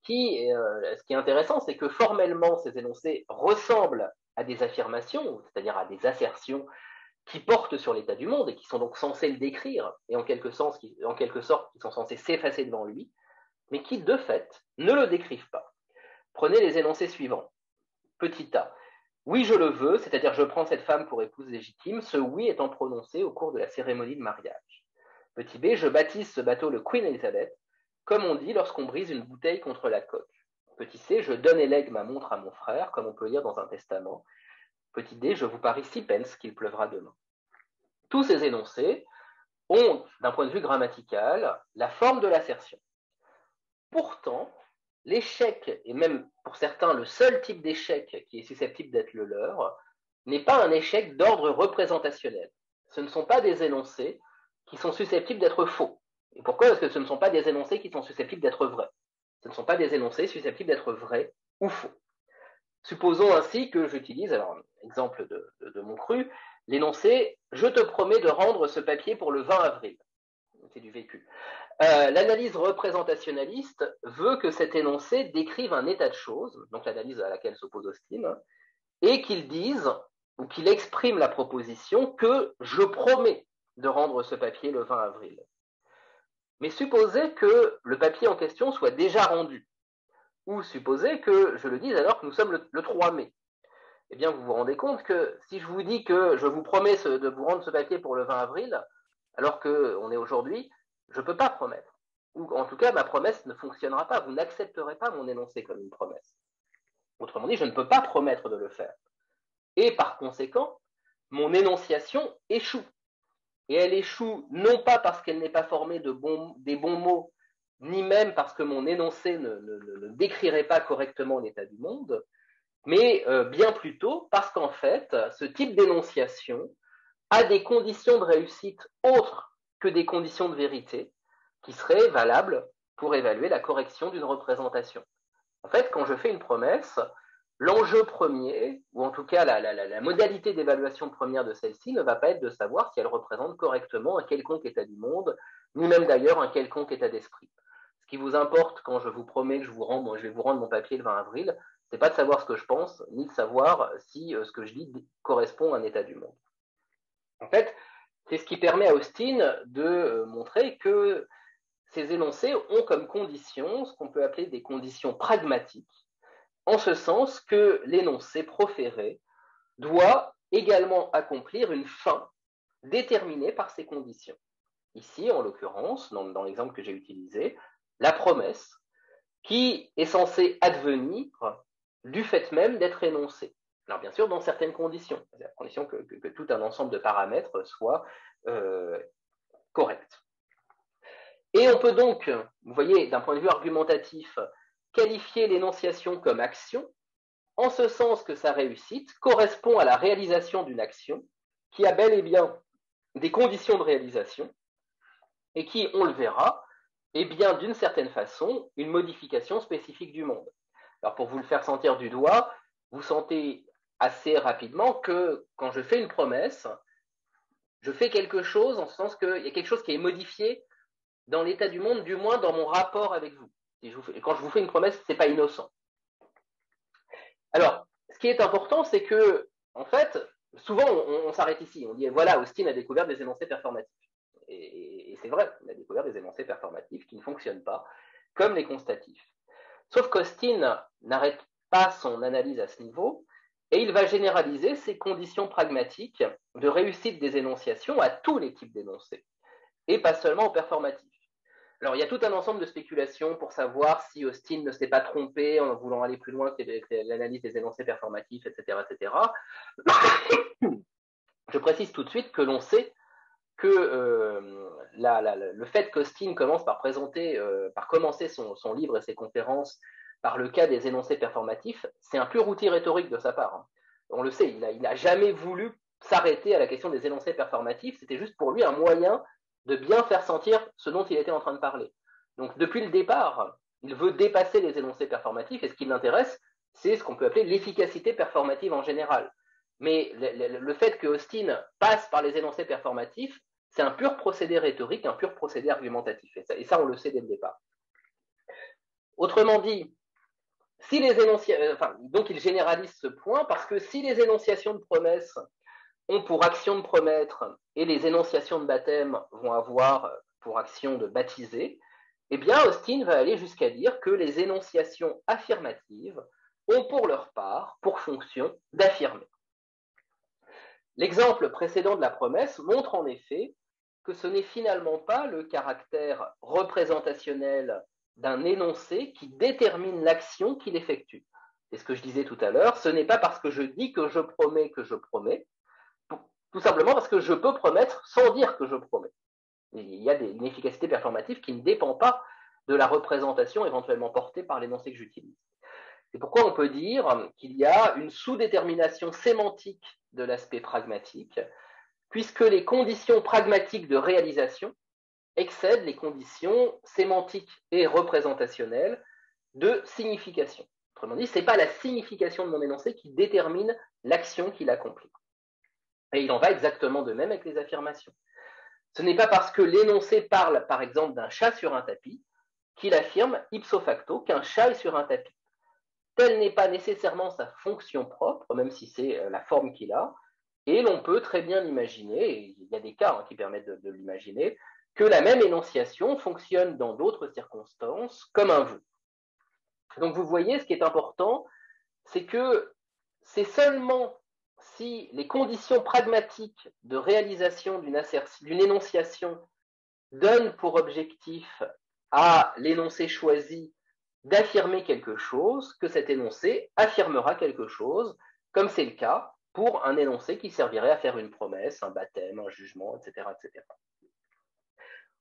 ce qui est intéressant, c'est que formellement, ces énoncés ressemblent à des affirmations, c'est-à-dire à des assertions qui portent sur l'état du monde et qui sont donc censés le décrire, et en quelque sorte, qui sont censés s'effacer devant lui, mais qui, de fait, ne le décrivent pas. Prenez les énoncés suivants. Petit a. Oui, je le veux, c'est-à-dire je prends cette femme pour épouse légitime, ce oui étant prononcé au cours de la cérémonie de mariage. Petit b, je baptise ce bateau le Queen Elizabeth, comme on dit lorsqu'on brise une bouteille contre la coque. Petit c, je donne et lègue ma montre à mon frère, comme on peut lire dans un testament. Petit d, je vous parie 6 pence qu'il pleuvra demain. Tous ces énoncés ont, d'un point de vue grammatical, la forme de l'assertion. Pourtant, l'échec, et même pour certains le seul type d'échec qui est susceptible d'être le leur, n'est pas un échec d'ordre représentationnel. Ce ne sont pas des énoncés qui sont susceptibles d'être faux. Et pourquoi est-ce que ce ne sont pas des énoncés qui sont susceptibles d'être vrais? Ce ne sont pas des énoncés susceptibles d'être vrais ou faux. Supposons ainsi que j'utilise, alors exemple de mon cru, l'énoncé « Je te promets de rendre ce papier pour le 20 avril ». C'est du vécu. L'analyse représentationnaliste veut que cet énoncé décrive un état de choses, donc l'analyse à laquelle s'oppose Austin, et qu'il dise ou qu'il exprime la proposition que je promets de rendre ce papier le 20 avril. Mais supposez que le papier en question soit déjà rendu, ou supposez que je le dise alors que nous sommes le 3 mai. Eh bien, vous vous rendez compte que si je vous dis que je vous promets de vous rendre ce papier pour le 20 avril, alors qu'on est aujourd'hui, je ne peux pas promettre. Ou en tout cas, ma promesse ne fonctionnera pas. Vous n'accepterez pas mon énoncé comme une promesse. Autrement dit, je ne peux pas promettre de le faire. et par conséquent, mon énonciation échoue. Et elle échoue non pas parce qu'elle n'est pas formée des bons mots, ni même parce que mon énoncé ne décrirait pas correctement l'état du monde, mais bien plutôt parce qu'en fait, ce type d'énonciation a des conditions de réussite autres que des conditions de vérité qui seraient valables pour évaluer la correction d'une représentation. En fait, quand je fais une promesse, l'enjeu premier, ou en tout cas la modalité d'évaluation première de celle-ci, ne va pas être de savoir si elle représente correctement un quelconque état du monde, ni même d'ailleurs un quelconque état d'esprit. Ce qui vous importe quand je vous promets que je vais vous rendre mon papier le 20 avril, c'est pas de savoir ce que je pense, ni de savoir si ce que je dis correspond à un état du monde. En fait, c'est ce qui permet à Austin de montrer que ces énoncés ont comme condition ce qu'on peut appeler des conditions pragmatiques, en ce sens que l'énoncé proféré doit également accomplir une fin déterminée par ces conditions. Ici, en l'occurrence, dans l'exemple que j'ai utilisé, la promesse qui est censée advenir du fait même d'être énoncée. Alors bien sûr, dans certaines conditions, à condition que tout un ensemble de paramètres soit correct. Et on peut donc, vous voyez, d'un point de vue argumentatif, qualifier l'énonciation comme action, en ce sens que sa réussite correspond à la réalisation d'une action qui a bel et bien des conditions de réalisation et qui, on le verra, est bien d'une certaine façon une modification spécifique du monde. Alors pour vous le faire sentir du doigt, vous sentez assez rapidement que quand je fais une promesse, je fais quelque chose en ce sens qu'il y a quelque chose qui est modifié dans l'état du monde, du moins dans mon rapport avec vous. Et quand je vous fais une promesse, ce n'est pas innocent. Alors, ce qui est important, c'est que, en fait, souvent on s'arrête ici. On dit, voilà, Austin a découvert des énoncés performatifs. Et c'est vrai, il a découvert des énoncés performatifs qui ne fonctionnent pas, comme les constatifs. Sauf qu'Austin n'arrête pas son analyse à ce niveau, et il va généraliser ces conditions pragmatiques de réussite des énonciations à tous les types d'énoncés, et pas seulement aux performatifs. Alors, il y a tout un ensemble de spéculations pour savoir si Austin ne s'est pas trompé en voulant aller plus loin que l'analyse des énoncés performatifs, etc., etc. Je précise tout de suite que l'on sait que le fait qu'Austin commence par commencer son livre et ses conférences par le cas des énoncés performatifs, c'est un pur outil rhétorique de sa part. On le sait, il n'a jamais voulu s'arrêter à la question des énoncés performatifs, c'était juste pour lui un moyen de bien faire sentir ce dont il était en train de parler. Donc depuis le départ, il veut dépasser les énoncés performatifs, et ce qui l'intéresse, c'est ce qu'on peut appeler l'efficacité performative en général. Mais le fait que Austin passe par les énoncés performatifs, c'est un pur procédé rhétorique, un pur procédé argumentatif. Et ça, on le sait dès le départ. Autrement dit, donc il généralise ce point parce que si les énonciations de promesses ont pour action de promettre et les énonciations de baptême vont avoir pour action de baptiser, eh bien Austin va aller jusqu'à dire que les énonciations affirmatives ont pour leur part pour fonction d'affirmer. L'exemple précédent de la promesse montre en effet que ce n'est finalement pas le caractère représentationnel d'un énoncé qui détermine l'action qu'il effectue. C'est ce que je disais tout à l'heure, ce n'est pas parce que je dis que je promets, tout simplement parce que je peux promettre sans dire que je promets. Il y a une efficacité performative qui ne dépend pas de la représentation éventuellement portée par l'énoncé que j'utilise. C'est pourquoi on peut dire qu'il y a une sous-détermination sémantique de l'aspect pragmatique, puisque les conditions pragmatiques de réalisation excèdent les conditions sémantiques et représentationnelles de signification. Autrement dit, ce n'est pas la signification de mon énoncé qui détermine l'action qu'il accomplit. Et il en va exactement de même avec les affirmations. Ce n'est pas parce que l'énoncé parle, par exemple, d'un chat sur un tapis, qu'il affirme ipso facto qu'un chat est sur un tapis. Telle n'est pas nécessairement sa fonction propre, même si c'est la forme qu'il a, et l'on peut très bien l'imaginer, et il y a des cas qui permettent de l'imaginer, que la même énonciation fonctionne dans d'autres circonstances comme un vous. Donc vous voyez, ce qui est important, c'est que c'est seulement si les conditions pragmatiques de réalisation d'une énonciation donnent pour objectif à l'énoncé choisi d'affirmer quelque chose, que cet énoncé affirmera quelque chose, comme c'est le cas pour un énoncé qui servirait à faire une promesse, un baptême, un jugement, etc., etc.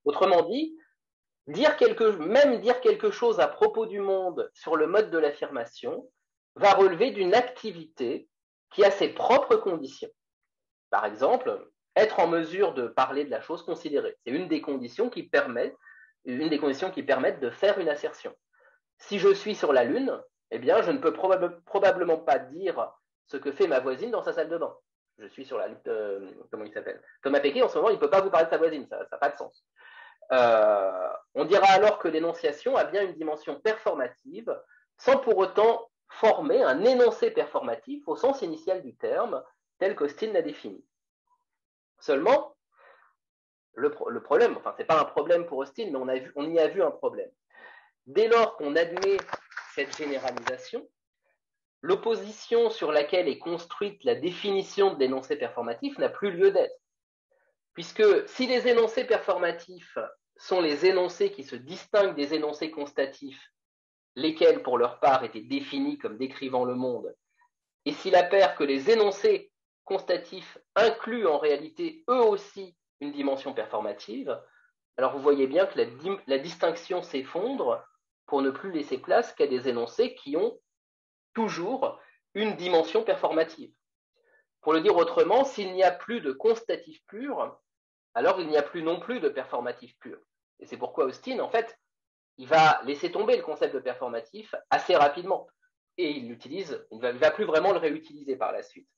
Autrement dit, même dire quelque chose à propos du monde sur le mode de l'affirmation va relever d'une activité qui a ses propres conditions. Par exemple, être en mesure de parler de la chose considérée. C'est une des conditions qui permettent de faire une assertion. Si je suis sur la Lune, eh bien, je ne peux probablement pas dire ce que fait ma voisine dans sa salle de bain. Je suis sur la Lune, comment il s'appelle? Thomas Pesquet, en ce moment, il ne peut pas vous parler de sa voisine, ça n'a pas de sens. On dira alors que l'énonciation a bien une dimension performative, sans pour autant former un énoncé performatif au sens initial du terme, tel qu'Austin l'a défini. Seulement, le problème, enfin, ce n'est pas un problème pour Austin, mais on y a vu un problème. Dès lors qu'on admet cette généralisation, l'opposition sur laquelle est construite la définition de l'énoncé performatif n'a plus lieu d'être. Puisque si les énoncés performatifs sont les énoncés qui se distinguent des énoncés constatifs, lesquels pour leur part étaient définis comme décrivant le monde, et s'il apparaît que les énoncés constatifs incluent en réalité eux aussi une dimension performative, alors vous voyez bien que la distinction s'effondre pour ne plus laisser place qu'à des énoncés qui ont toujours une dimension performative. Pour le dire autrement, s'il n'y a plus de constatif pur, alors il n'y a plus non plus de performatif pur. Et c'est pourquoi Austin, en fait, il va laisser tomber le concept de performatif assez rapidement. Et il ne va plus vraiment le réutiliser par la suite.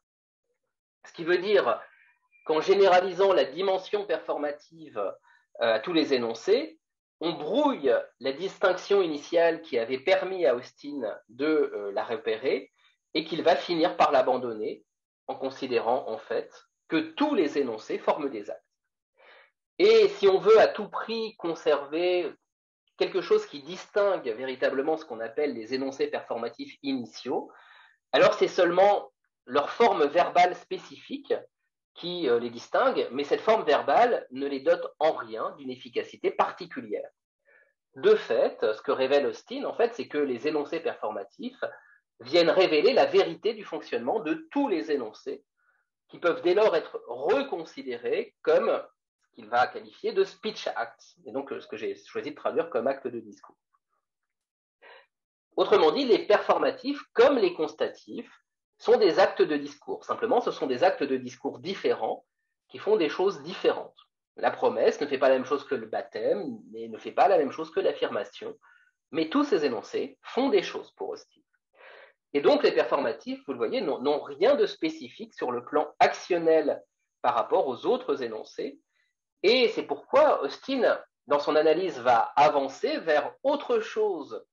Ce qui veut dire qu'en généralisant la dimension performative à tous les énoncés, on brouille la distinction initiale qui avait permis à Austin de la repérer et qu'il va finir par l'abandonner en considérant en fait que tous les énoncés forment des actes. Et si on veut à tout prix conserver quelque chose qui distingue véritablement ce qu'on appelle les énoncés performatifs initiaux, alors c'est seulement leur forme verbale spécifique qui les distingue, mais cette forme verbale ne les dote en rien d'une efficacité particulière. De fait, ce que révèle Austin, en fait, c'est que les énoncés performatifs viennent révéler la vérité du fonctionnement de tous les énoncés, qui peuvent dès lors être reconsidérés comme ce qu'il va qualifier de speech acts, et donc ce que j'ai choisi de traduire comme acte de discours. Autrement dit, les performatifs, comme les constatifs, sont des actes de discours. Simplement, ce sont des actes de discours différents qui font des choses différentes. La promesse ne fait pas la même chose que le baptême, mais ne fait pas la même chose que l'affirmation. Mais tous ces énoncés font des choses pour Austin. Et donc, les performatifs, vous le voyez, n'ont rien de spécifique sur le plan actionnel par rapport aux autres énoncés. Et c'est pourquoi Austin, dans son analyse, va avancer vers autre chose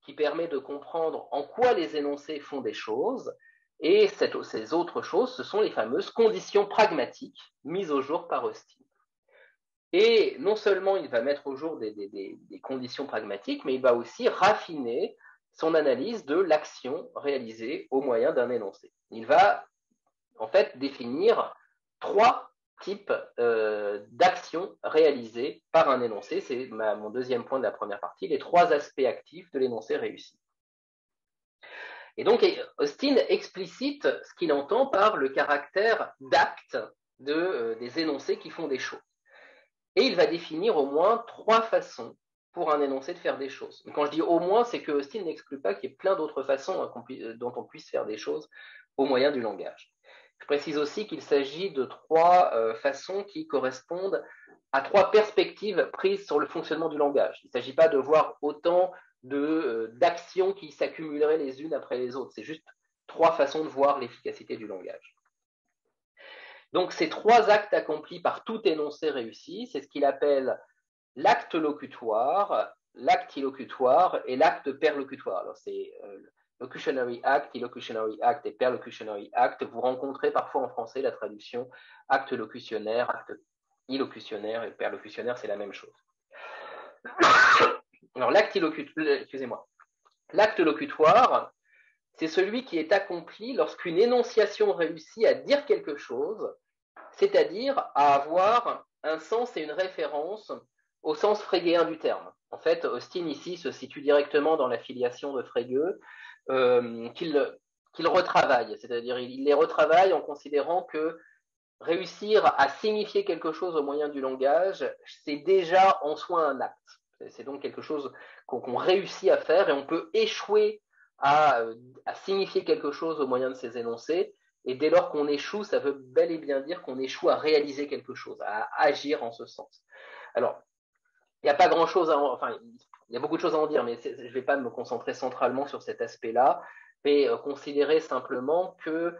qui permet de comprendre en quoi les énoncés font des choses. Et ces autres choses, ce sont les fameuses conditions pragmatiques mises au jour par Austin. Et non seulement il va mettre au jour des conditions pragmatiques, mais il va aussi raffiner son analyse de l'action réalisée au moyen d'un énoncé. Il va en fait définir 3 types d'actions réalisées par un énoncé. C'est mon deuxième point de la première partie, les 3 aspects actifs de l'énoncé réussi. Et donc, Austin explicite ce qu'il entend par le caractère d'acte des énoncés qui font des choses. Et il va définir au moins 3 façons pour un énoncé de faire des choses. Mais quand je dis au moins, c'est que Austin n'exclut pas qu'il y ait plein d'autres façons dont on puisse faire des choses au moyen du langage. Je précise aussi qu'il s'agit de 3 façons qui correspondent à 3 perspectives prises sur le fonctionnement du langage. Il ne s'agit pas de voir autant d'actions qui s'accumuleraient les unes après les autres. C'est juste 3 façons de voir l'efficacité du langage. Donc, ces 3 actes accomplis par tout énoncé réussi, c'est ce qu'il appelle l'acte locutoire, l'acte illocutoire et l'acte perlocutoire. Alors, c'est locutionary act, illocutionary act et perlocutionary act. Vous rencontrez parfois en français la traduction acte locutionnaire, acte illocutionnaire et perlocutionnaire, c'est la même chose. Alors, l'acte locutoire, c'est celui qui est accompli lorsqu'une énonciation réussit à dire quelque chose, c'est-à-dire à avoir un sens et une référence au sens frégéen du terme. En fait, Austin ici se situe directement dans la filiation de Frege, qu'il qu'il retravaille, c'est-à-dire il les retravaille en considérant que réussir à signifier quelque chose au moyen du langage, c'est déjà en soi un acte. C'est donc quelque chose qu'on réussit à faire et on peut échouer à signifier quelque chose au moyen de ces énoncés. Et dès lors qu'on échoue, ça veut bel et bien dire qu'on échoue à réaliser quelque chose, à agir en ce sens. Alors, il n'y a pas grand-chose il y a beaucoup de choses à en dire, mais je ne vais pas me concentrer centralement sur cet aspect-là, mais considérer simplement que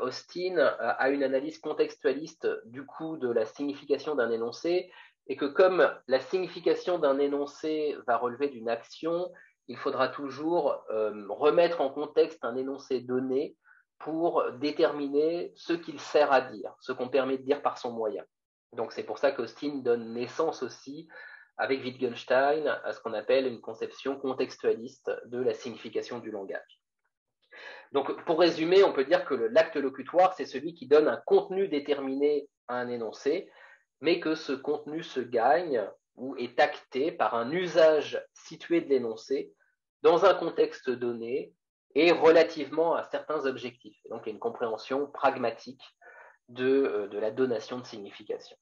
Austin a une analyse contextualiste du coup de la signification d'un énoncé, et que comme la signification d'un énoncé va relever d'une action, il faudra toujours remettre en contexte un énoncé donné pour déterminer ce qu'il sert à dire, ce qu'on permet de dire par son moyen. Donc c'est pour ça qu'Austin donne naissance aussi avec Wittgenstein à ce qu'on appelle une conception contextualiste de la signification du langage. Donc, pour résumer, on peut dire que l'acte locutoire, c'est celui qui donne un contenu déterminé à un énoncé, mais que ce contenu se gagne ou est acté par un usage situé de l'énoncé dans un contexte donné et relativement à certains objectifs. Et donc, il y a une compréhension pragmatique de la donation de signification.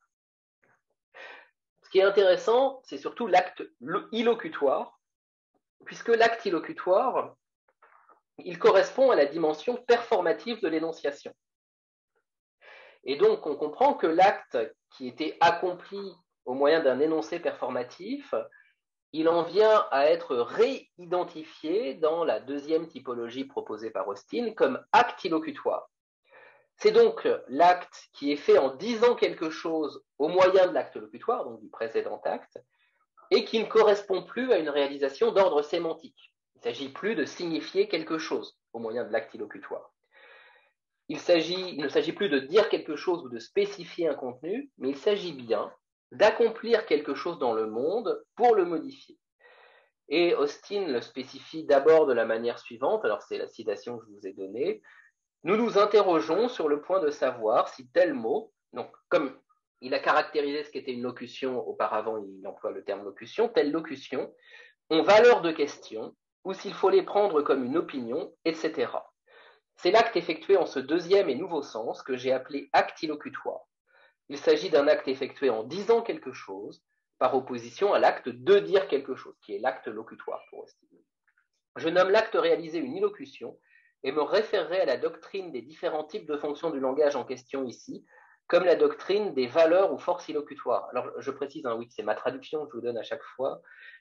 Ce qui est intéressant, c'est surtout l'acte illocutoire, puisque l'acte illocutoire, il correspond à la dimension performative de l'énonciation. Et donc, on comprend que l'acte qui était accompli au moyen d'un énoncé performatif, il en vient à être réidentifié dans la deuxième typologie proposée par Austin comme acte illocutoire. C'est donc l'acte qui est fait en disant quelque chose au moyen de l'acte locutoire, donc du précédent acte, et qui ne correspond plus à une réalisation d'ordre sémantique. Il ne s'agit plus de signifier quelque chose au moyen de l'acte illocutoire. Il ne s'agit plus de dire quelque chose ou de spécifier un contenu, mais il s'agit bien d'accomplir quelque chose dans le monde pour le modifier. Et Austin le spécifie d'abord de la manière suivante, alors c'est la citation que je vous ai donnée: nous nous interrogeons sur le point de savoir si tel mot, donc comme il a caractérisé ce qu'était une locution auparavant, il emploie le terme locution, telle locution, ont valeur de question, ou s'il faut les prendre comme une opinion, etc. C'est l'acte effectué en ce deuxième et nouveau sens que j'ai appelé acte illocutoire. Il s'agit d'un acte effectué en disant quelque chose, par opposition à l'acte de dire quelque chose, qui est l'acte locutoire pour Austin. Je nomme l'acte réalisé une illocution et me référerai à la doctrine des différents types de fonctions du langage en question ici, comme la doctrine des valeurs ou forces illocutoires. Alors, je précise, oui, c'est ma traduction que je vous donne à chaque fois,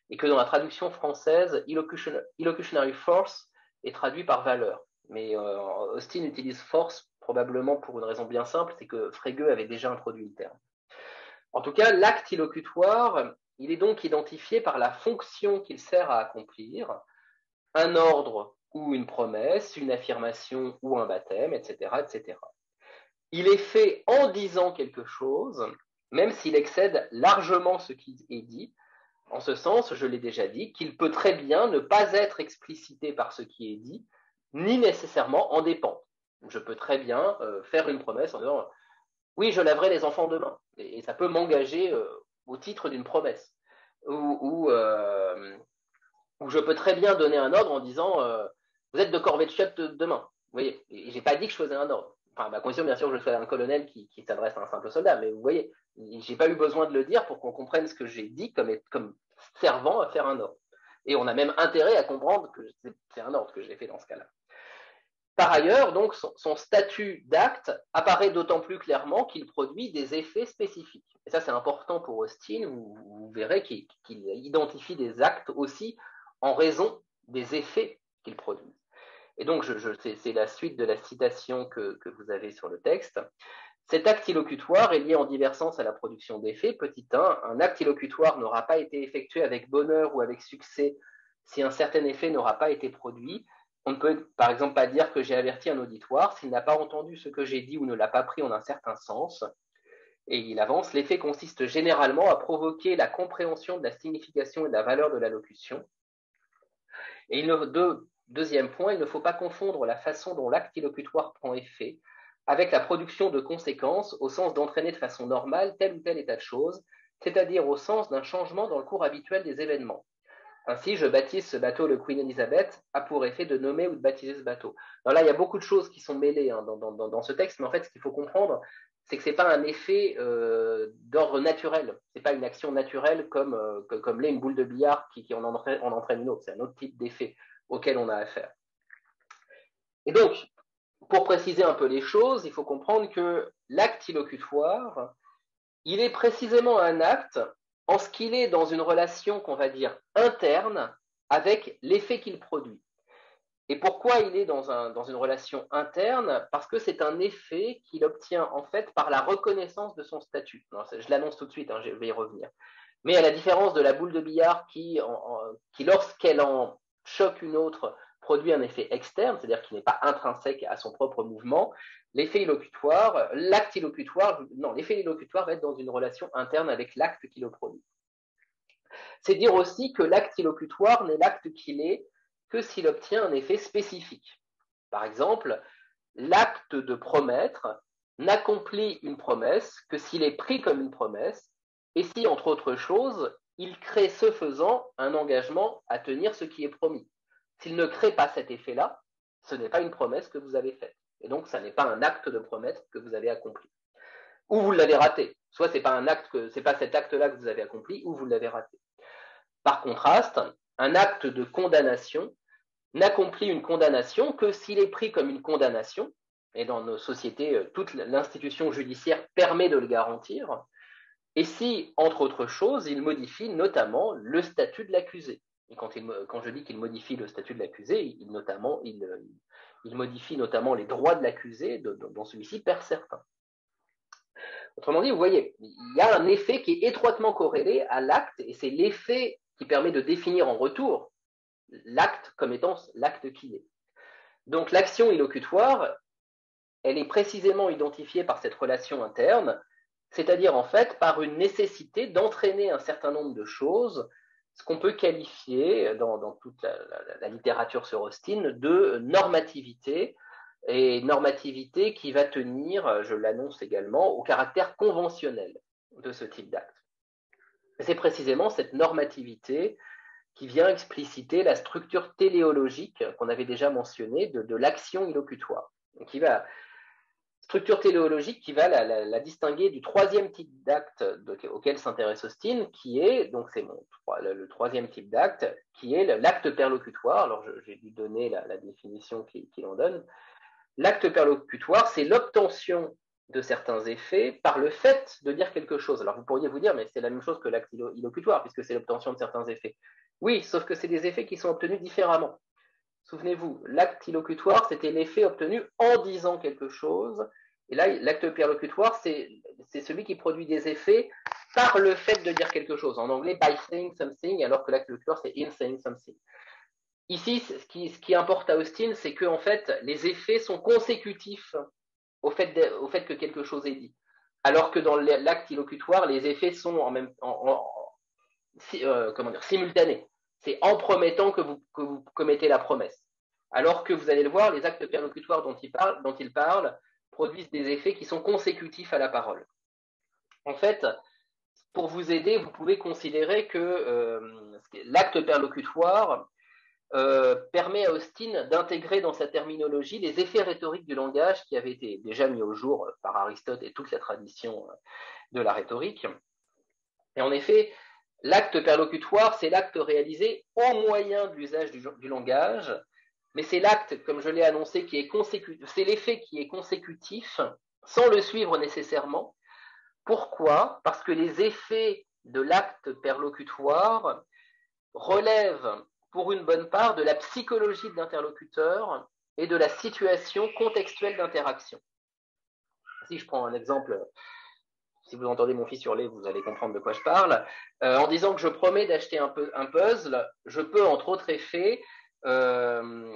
et que dans la traduction française, illocutionary force est traduit par valeur. Mais Austin utilise force probablement pour une raison bien simple, c'est que Frege avait déjà introduit le terme. En tout cas, l'acte illocutoire, il est donc identifié par la fonction qu'il sert à accomplir, un ordre ou une promesse, une affirmation ou un baptême, etc., etc. Il est fait en disant quelque chose, même s'il excède largement ce qui est dit. En ce sens, je l'ai déjà dit, qu'il peut très bien ne pas être explicité par ce qui est dit, ni nécessairement en dépendre. Je peux très bien faire une promesse en disant « oui, je laverai les enfants demain », et ça peut m'engager au titre d'une promesse. Ou je peux très bien donner un ordre en disant vous êtes de corvée de chiottes demain. Vous voyez, et j'ai pas dit que je faisais un ordre. Enfin, à condition, bien sûr, que je sois un colonel qui s'adresse à un simple soldat. Mais vous voyez, j'ai pas eu besoin de le dire pour qu'on comprenne ce que j'ai dit comme servant à faire un ordre. Et on a même intérêt à comprendre que c'est un ordre que j'ai fait dans ce cas-là. Par ailleurs, donc, son statut d'acte apparaît d'autant plus clairement qu'il produit des effets spécifiques. Et ça, c'est important pour Austin. Vous verrez qu'il identifie des actes aussi en raison des effets qu'ils produisent. Et donc, c'est la suite de la citation que vous avez sur le texte. Cet acte illocutoire est lié en divers sens à la production d'effets. Petit 1, un acte illocutoire n'aura pas été effectué avec bonheur ou avec succès si un certain effet n'aura pas été produit. On ne peut, par exemple, pas dire que j'ai averti un auditoire s'il n'a pas entendu ce que j'ai dit ou ne l'a pas pris en un certain sens. Et il avance, l'effet consiste généralement à provoquer la compréhension de la signification et de la valeur de la locution. Et deuxième point, il ne faut pas confondre la façon dont l'acte illocutoire prend effet avec la production de conséquences au sens d'entraîner de façon normale tel ou tel état de choses, c'est-à-dire au sens d'un changement dans le cours habituel des événements. Ainsi, je baptise ce bateau le Queen Elizabeth a pour effet de nommer ou de baptiser ce bateau. Alors là, il y a beaucoup de choses qui sont mêlées dans ce texte, mais en fait, ce qu'il faut comprendre, c'est que ce n'est pas un effet d'ordre naturel. Ce n'est pas une action naturelle comme l'est une boule de billard qui en entraîne une autre. C'est un autre type d'effet auquel on a affaire. Et donc, pour préciser un peu les choses, il faut comprendre que l'acte illocutoire, il est précisément un acte en ce qu'il est dans une relation qu'on va dire interne avec l'effet qu'il produit. Et pourquoi il est dans une relation interne? Parce que c'est un effet qu'il obtient en fait par la reconnaissance de son statut. Non, je l'annonce tout de suite, je vais y revenir. Mais à la différence de la boule de billard qui lorsqu'elle en choque une autre, produit un effet externe, c'est-à-dire qui n'est pas intrinsèque à son propre mouvement, l'effet illocutoire va être dans une relation interne avec l'acte qui le produit. C'est dire aussi que l'acte illocutoire n'est l'acte qu'il est que s'il obtient un effet spécifique. Par exemple, l'acte de promettre n'accomplit une promesse que s'il est pris comme une promesse et si, entre autres choses, il crée ce faisant un engagement à tenir ce qui est promis. S'il ne crée pas cet effet-là, ce n'est pas une promesse que vous avez faite. Et donc, ça n'est pas un acte de promettre que vous avez accompli. Ou vous l'avez raté. Soit c'est pas cet acte-là que vous avez accompli, ou vous l'avez raté. Par contraste, un acte de condamnation n'accomplit une condamnation que s'il est pris comme une condamnation, et dans nos sociétés, toute l'institution judiciaire permet de le garantir, et si, entre autres choses, il modifie notamment le statut de l'accusé. Et quand je dis qu'il modifie le statut de l'accusé, il modifie notamment les droits de l'accusé dont celui-ci perd certains. Autrement dit, vous voyez, il y a un effet qui est étroitement corrélé à l'acte, et c'est l'effet qui permet de définir en retour l'acte comme étant l'acte qu'il est. Donc l'action illocutoire, elle est précisément identifiée par cette relation interne, c'est-à-dire en fait par une nécessité d'entraîner un certain nombre de choses, ce qu'on peut qualifier dans toute la littérature sur Austin de normativité, et normativité qui va tenir, je l'annonce également, au caractère conventionnel de ce type d'acte. C'est précisément cette normativité qui vient expliciter la structure téléologique qu'on avait déjà mentionnée de l'action illocutoire. Structure téléologique qui va la distinguer du troisième type d'acte auquel s'intéresse Austin, qui est, donc c'est le troisième type d'acte, qui est l'acte perlocutoire. Alors j'ai dû donner la définition qu'il en donne. L'acte perlocutoire, c'est l'obtention de certains effets par le fait de dire quelque chose. Alors vous pourriez vous dire, mais c'est la même chose que l'acte illocutoire, puisque c'est l'obtention de certains effets. Oui, sauf que c'est des effets qui sont obtenus différemment. Souvenez-vous, l'acte illocutoire, c'était l'effet obtenu en disant quelque chose. Et là, l'acte perlocutoire, c'est celui qui produit des effets par le fait de dire quelque chose. En anglais, by saying something, alors que l'acte illocutoire, c'est in saying something. Ici, ce qui importe à Austin, c'est que en fait, les effets sont consécutifs au fait que quelque chose est dit. Alors que dans l'acte illocutoire, les effets sont simultanés. C'est en promettant que vous commettez la promesse. Alors que vous allez le voir, les actes perlocutoires dont il parle produisent des effets qui sont consécutifs à la parole. En fait, pour vous aider, vous pouvez considérer que l'acte perlocutoire permet à Austin d'intégrer dans sa terminologie les effets rhétoriques du langage qui avaient été déjà mis au jour par Aristote et toute la tradition de la rhétorique. Et en effet, l'acte perlocutoire, c'est l'acte réalisé au moyen de l'usage du langage, mais c'est l'acte, comme je l'ai annoncé, qui est consécutif, c'est l'effet qui est consécutif sans le suivre nécessairement. Pourquoi? Parce que les effets de l'acte perlocutoire relèvent pour une bonne part de la psychologie de l'interlocuteur et de la situation contextuelle d'interaction. Si je prends un exemple, si vous entendez mon fils hurler, vous allez comprendre de quoi je parle. En disant que je promets d'acheter un puzzle, je peux, entre autres effets, faire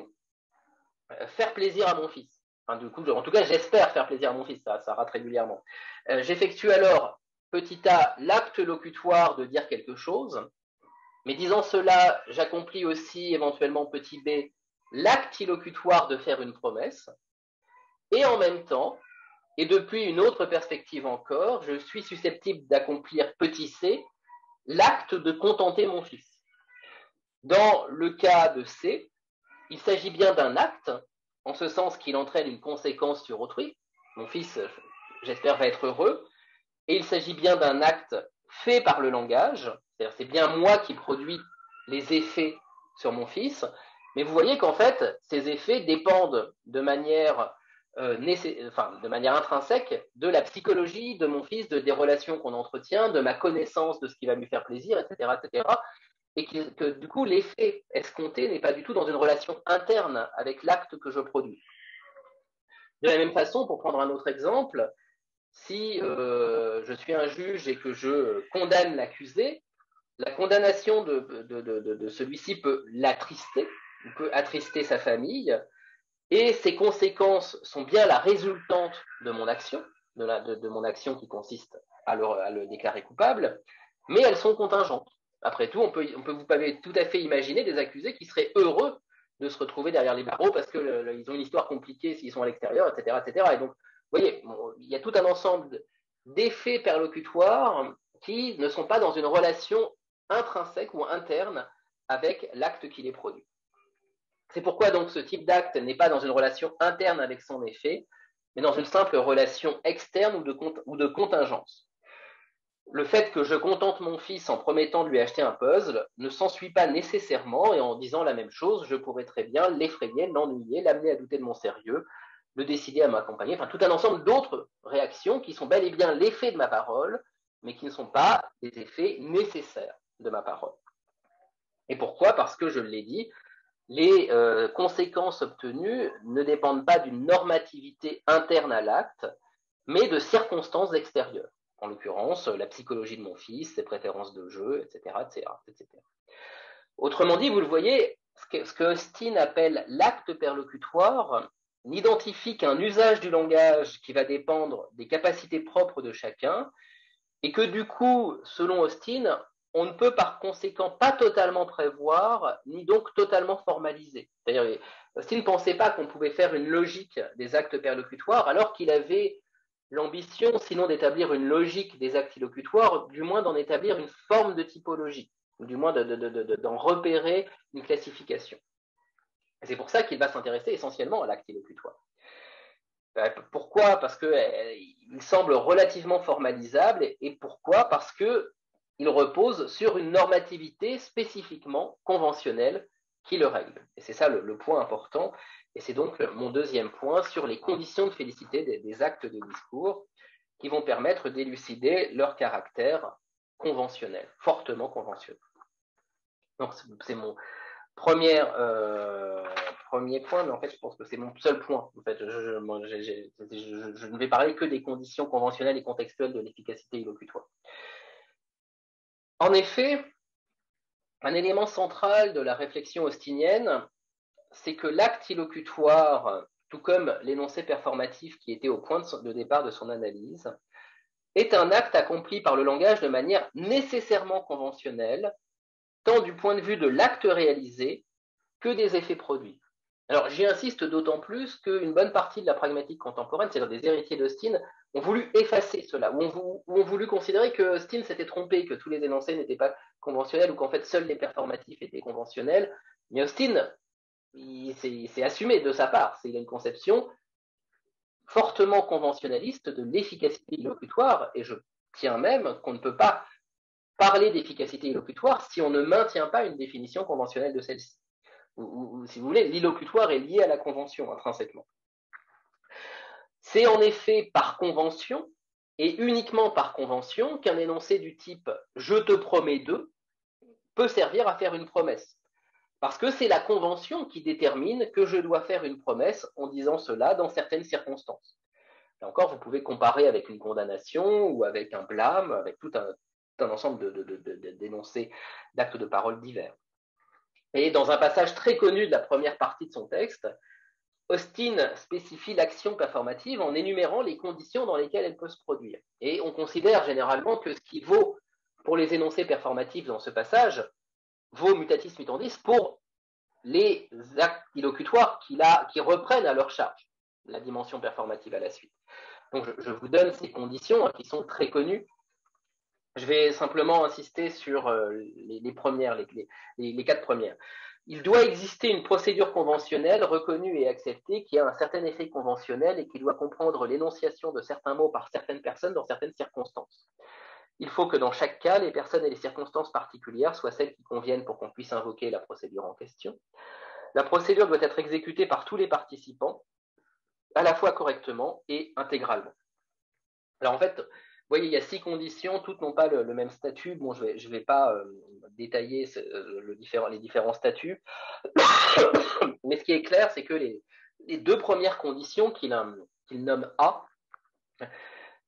plaisir à mon fils. Enfin, du coup, en tout cas, j'espère faire plaisir à mon fils, ça rate régulièrement. J'effectue alors, petit a, l'acte locutoire de dire quelque chose, mais disant cela, j'accomplis aussi éventuellement petit b, l'acte illocutoire de faire une promesse, et en même temps, et depuis une autre perspective encore, je suis susceptible d'accomplir petit c, l'acte de contenter mon fils. Dans le cas de C, il s'agit bien d'un acte, en ce sens qu'il entraîne une conséquence sur autrui. Mon fils, j'espère, va être heureux. Et il s'agit bien d'un acte fait par le langage, c'est-à-dire c'est bien moi qui produis les effets sur mon fils, mais vous voyez qu'en fait, ces effets dépendent de manière intrinsèque de la psychologie de mon fils, des relations qu'on entretient, de ma connaissance de ce qui va lui faire plaisir, etc., etc., et que du coup, l'effet escompté n'est pas du tout dans une relation interne avec l'acte que je produis. De la même façon, pour prendre un autre exemple, si je suis un juge et que je condamne l'accusé, la condamnation de celui-ci peut l'attrister, peut attrister sa famille, et ses conséquences sont bien la résultante de mon action, de mon action qui consiste à le déclarer coupable, mais elles sont contingentes. Après tout, vous pouvez tout à fait imaginer des accusés qui seraient heureux de se retrouver derrière les barreaux parce qu'ils ont une histoire compliquée s'ils sont à l'extérieur, etc., etc. Et donc, vous voyez, il y a tout un ensemble d'effets perlocutoires qui ne sont pas dans une relation intrinsèque ou interne avec l'acte qui les produit. C'est pourquoi donc ce type d'acte n'est pas dans une relation interne avec son effet, mais dans une simple relation externe ou de contingence. Le fait que je contente mon fils en promettant de lui acheter un puzzle ne s'ensuit pas nécessairement, et en disant la même chose, je pourrais très bien l'effrayer, l'ennuyer, l'amener à douter de mon sérieux, le décider à m'accompagner, enfin tout un ensemble d'autres réactions qui sont bel et bien l'effet de ma parole, mais qui ne sont pas des effets nécessaires de ma parole. Et pourquoi ? Parce que, je l'ai dit, les conséquences obtenues ne dépendent pas d'une normativité interne à l'acte, mais de circonstances extérieures. En l'occurrence, la psychologie de mon fils, ses préférences de jeu, etc., etc., etc. Autrement dit, vous le voyez, ce que Austin appelle l'acte perlocutoire n'identifie qu'un usage du langage qui va dépendre des capacités propres de chacun, et que du coup, selon Austin, on ne peut par conséquent pas totalement prévoir, ni donc totalement formaliser. C'est-à-dire, Austin ne pensait pas qu'on pouvait faire une logique des actes perlocutoires, alors qu'il avait l'ambition, sinon d'établir une logique des actes illocutoires, du moins d'en établir une forme de typologie, ou du moins d'en repérer une classification. Et c'est pour ça qu'il va s'intéresser essentiellement à l'acte illocutoire. Pourquoi ? Parce qu'il semble relativement formalisable. Et pourquoi ? Parce qu'il repose sur une normativité spécifiquement conventionnelle qui le règle. Et c'est ça le point important. Et c'est donc mon deuxième point sur les conditions de félicité des actes de discours qui vont permettre d'élucider leur caractère conventionnel, fortement conventionnel. Donc c'est mon premier point, mais en fait, je pense que c'est mon seul point. En fait, je ne vais parler que des conditions conventionnelles et contextuelles de l'efficacité illocutoire. En effet, un élément central de la réflexion austinienne, c'est que l'acte illocutoire, tout comme l'énoncé performatif qui était au point de départ de son analyse, est un acte accompli par le langage de manière nécessairement conventionnelle, tant du point de vue de l'acte réalisé que des effets produits. Alors j'y insiste d'autant plus qu'une bonne partie de la pragmatique contemporaine, c'est-à-dire des héritiers d'Austin, ont voulu effacer cela, ou ont voulu considérer que Austin s'était trompé, que tous les énoncés n'étaient pas conventionnels, ou qu'en fait seuls les performatifs étaient conventionnels. Mais Austin, c'est assumé de sa part, il a une conception fortement conventionnaliste de l'efficacité illocutoire, et je tiens même qu'on ne peut pas parler d'efficacité illocutoire si on ne maintient pas une définition conventionnelle de celle-ci. Ou si vous voulez, l'illocutoire est lié à la convention intrinsèquement. C'est en effet par convention, et uniquement par convention, qu'un énoncé du type « je te promets de » peut servir à faire une promesse. Parce que c'est la convention qui détermine que je dois faire une promesse en disant cela dans certaines circonstances. Là encore, vous pouvez comparer avec une condamnation ou avec un blâme, avec tout un ensemble d'énoncés, d'actes de parole divers. Et dans un passage très connu de la première partie de son texte, Austin spécifie l'action performative en énumérant les conditions dans lesquelles elle peut se produire. Et on considère généralement que ce qui vaut pour les énoncés performatifs dans ce passage vaut mutatis mutandis pour les actes illocutoires qui reprennent à leur charge la dimension performative à la suite. Donc je vous donne ces conditions qui sont très connues Je vais simplement insister sur les premières, les 4 premières. Il doit exister une procédure conventionnelle reconnue et acceptée qui a un certain effet conventionnel et qui doit comprendre l'énonciation de certains mots par certaines personnes dans certaines circonstances. Il faut que dans chaque cas, les personnes et les circonstances particulières soient celles qui conviennent pour qu'on puisse invoquer la procédure en question. La procédure doit être exécutée par tous les participants, à la fois correctement et intégralement. Alors en fait, vous voyez, il y a 6 conditions, toutes n'ont pas le même statut. Bon, je vais pas détailler les différents statuts, mais ce qui est clair, c'est que les 2 premières conditions qu'il nomme A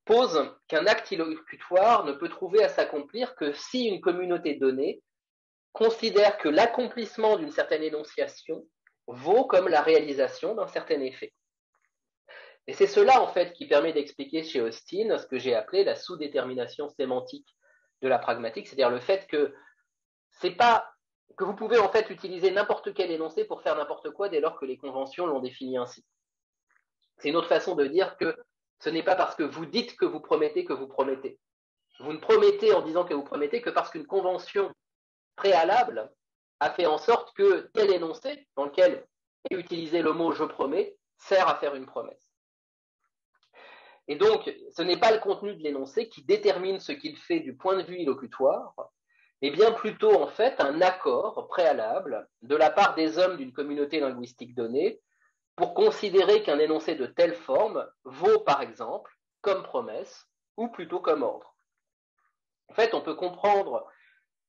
posent qu'un acte illocutoire ne peut trouver à s'accomplir que si une communauté donnée considère que l'accomplissement d'une certaine énonciation vaut comme la réalisation d'un certain effet. Et c'est cela, en fait, qui permet d'expliquer chez Austin ce que j'ai appelé la sous-détermination sémantique de la pragmatique, c'est-à-dire le fait que c'est pas que vous pouvez en fait utiliser n'importe quel énoncé pour faire n'importe quoi dès lors que les conventions l'ont défini ainsi. C'est une autre façon de dire que ce n'est pas parce que vous dites que vous promettez que vous promettez. Vous ne promettez en disant que vous promettez que parce qu'une convention préalable a fait en sorte que tel énoncé, dans lequel est utilisé le mot « je promets », sert à faire une promesse. Et donc, ce n'est pas le contenu de l'énoncé qui détermine ce qu'il fait du point de vue illocutoire, mais bien plutôt, en fait, un accord préalable de la part des hommes d'une communauté linguistique donnée pour considérer qu'un énoncé de telle forme vaut, par exemple, comme promesse ou plutôt comme ordre. En fait, on peut comprendre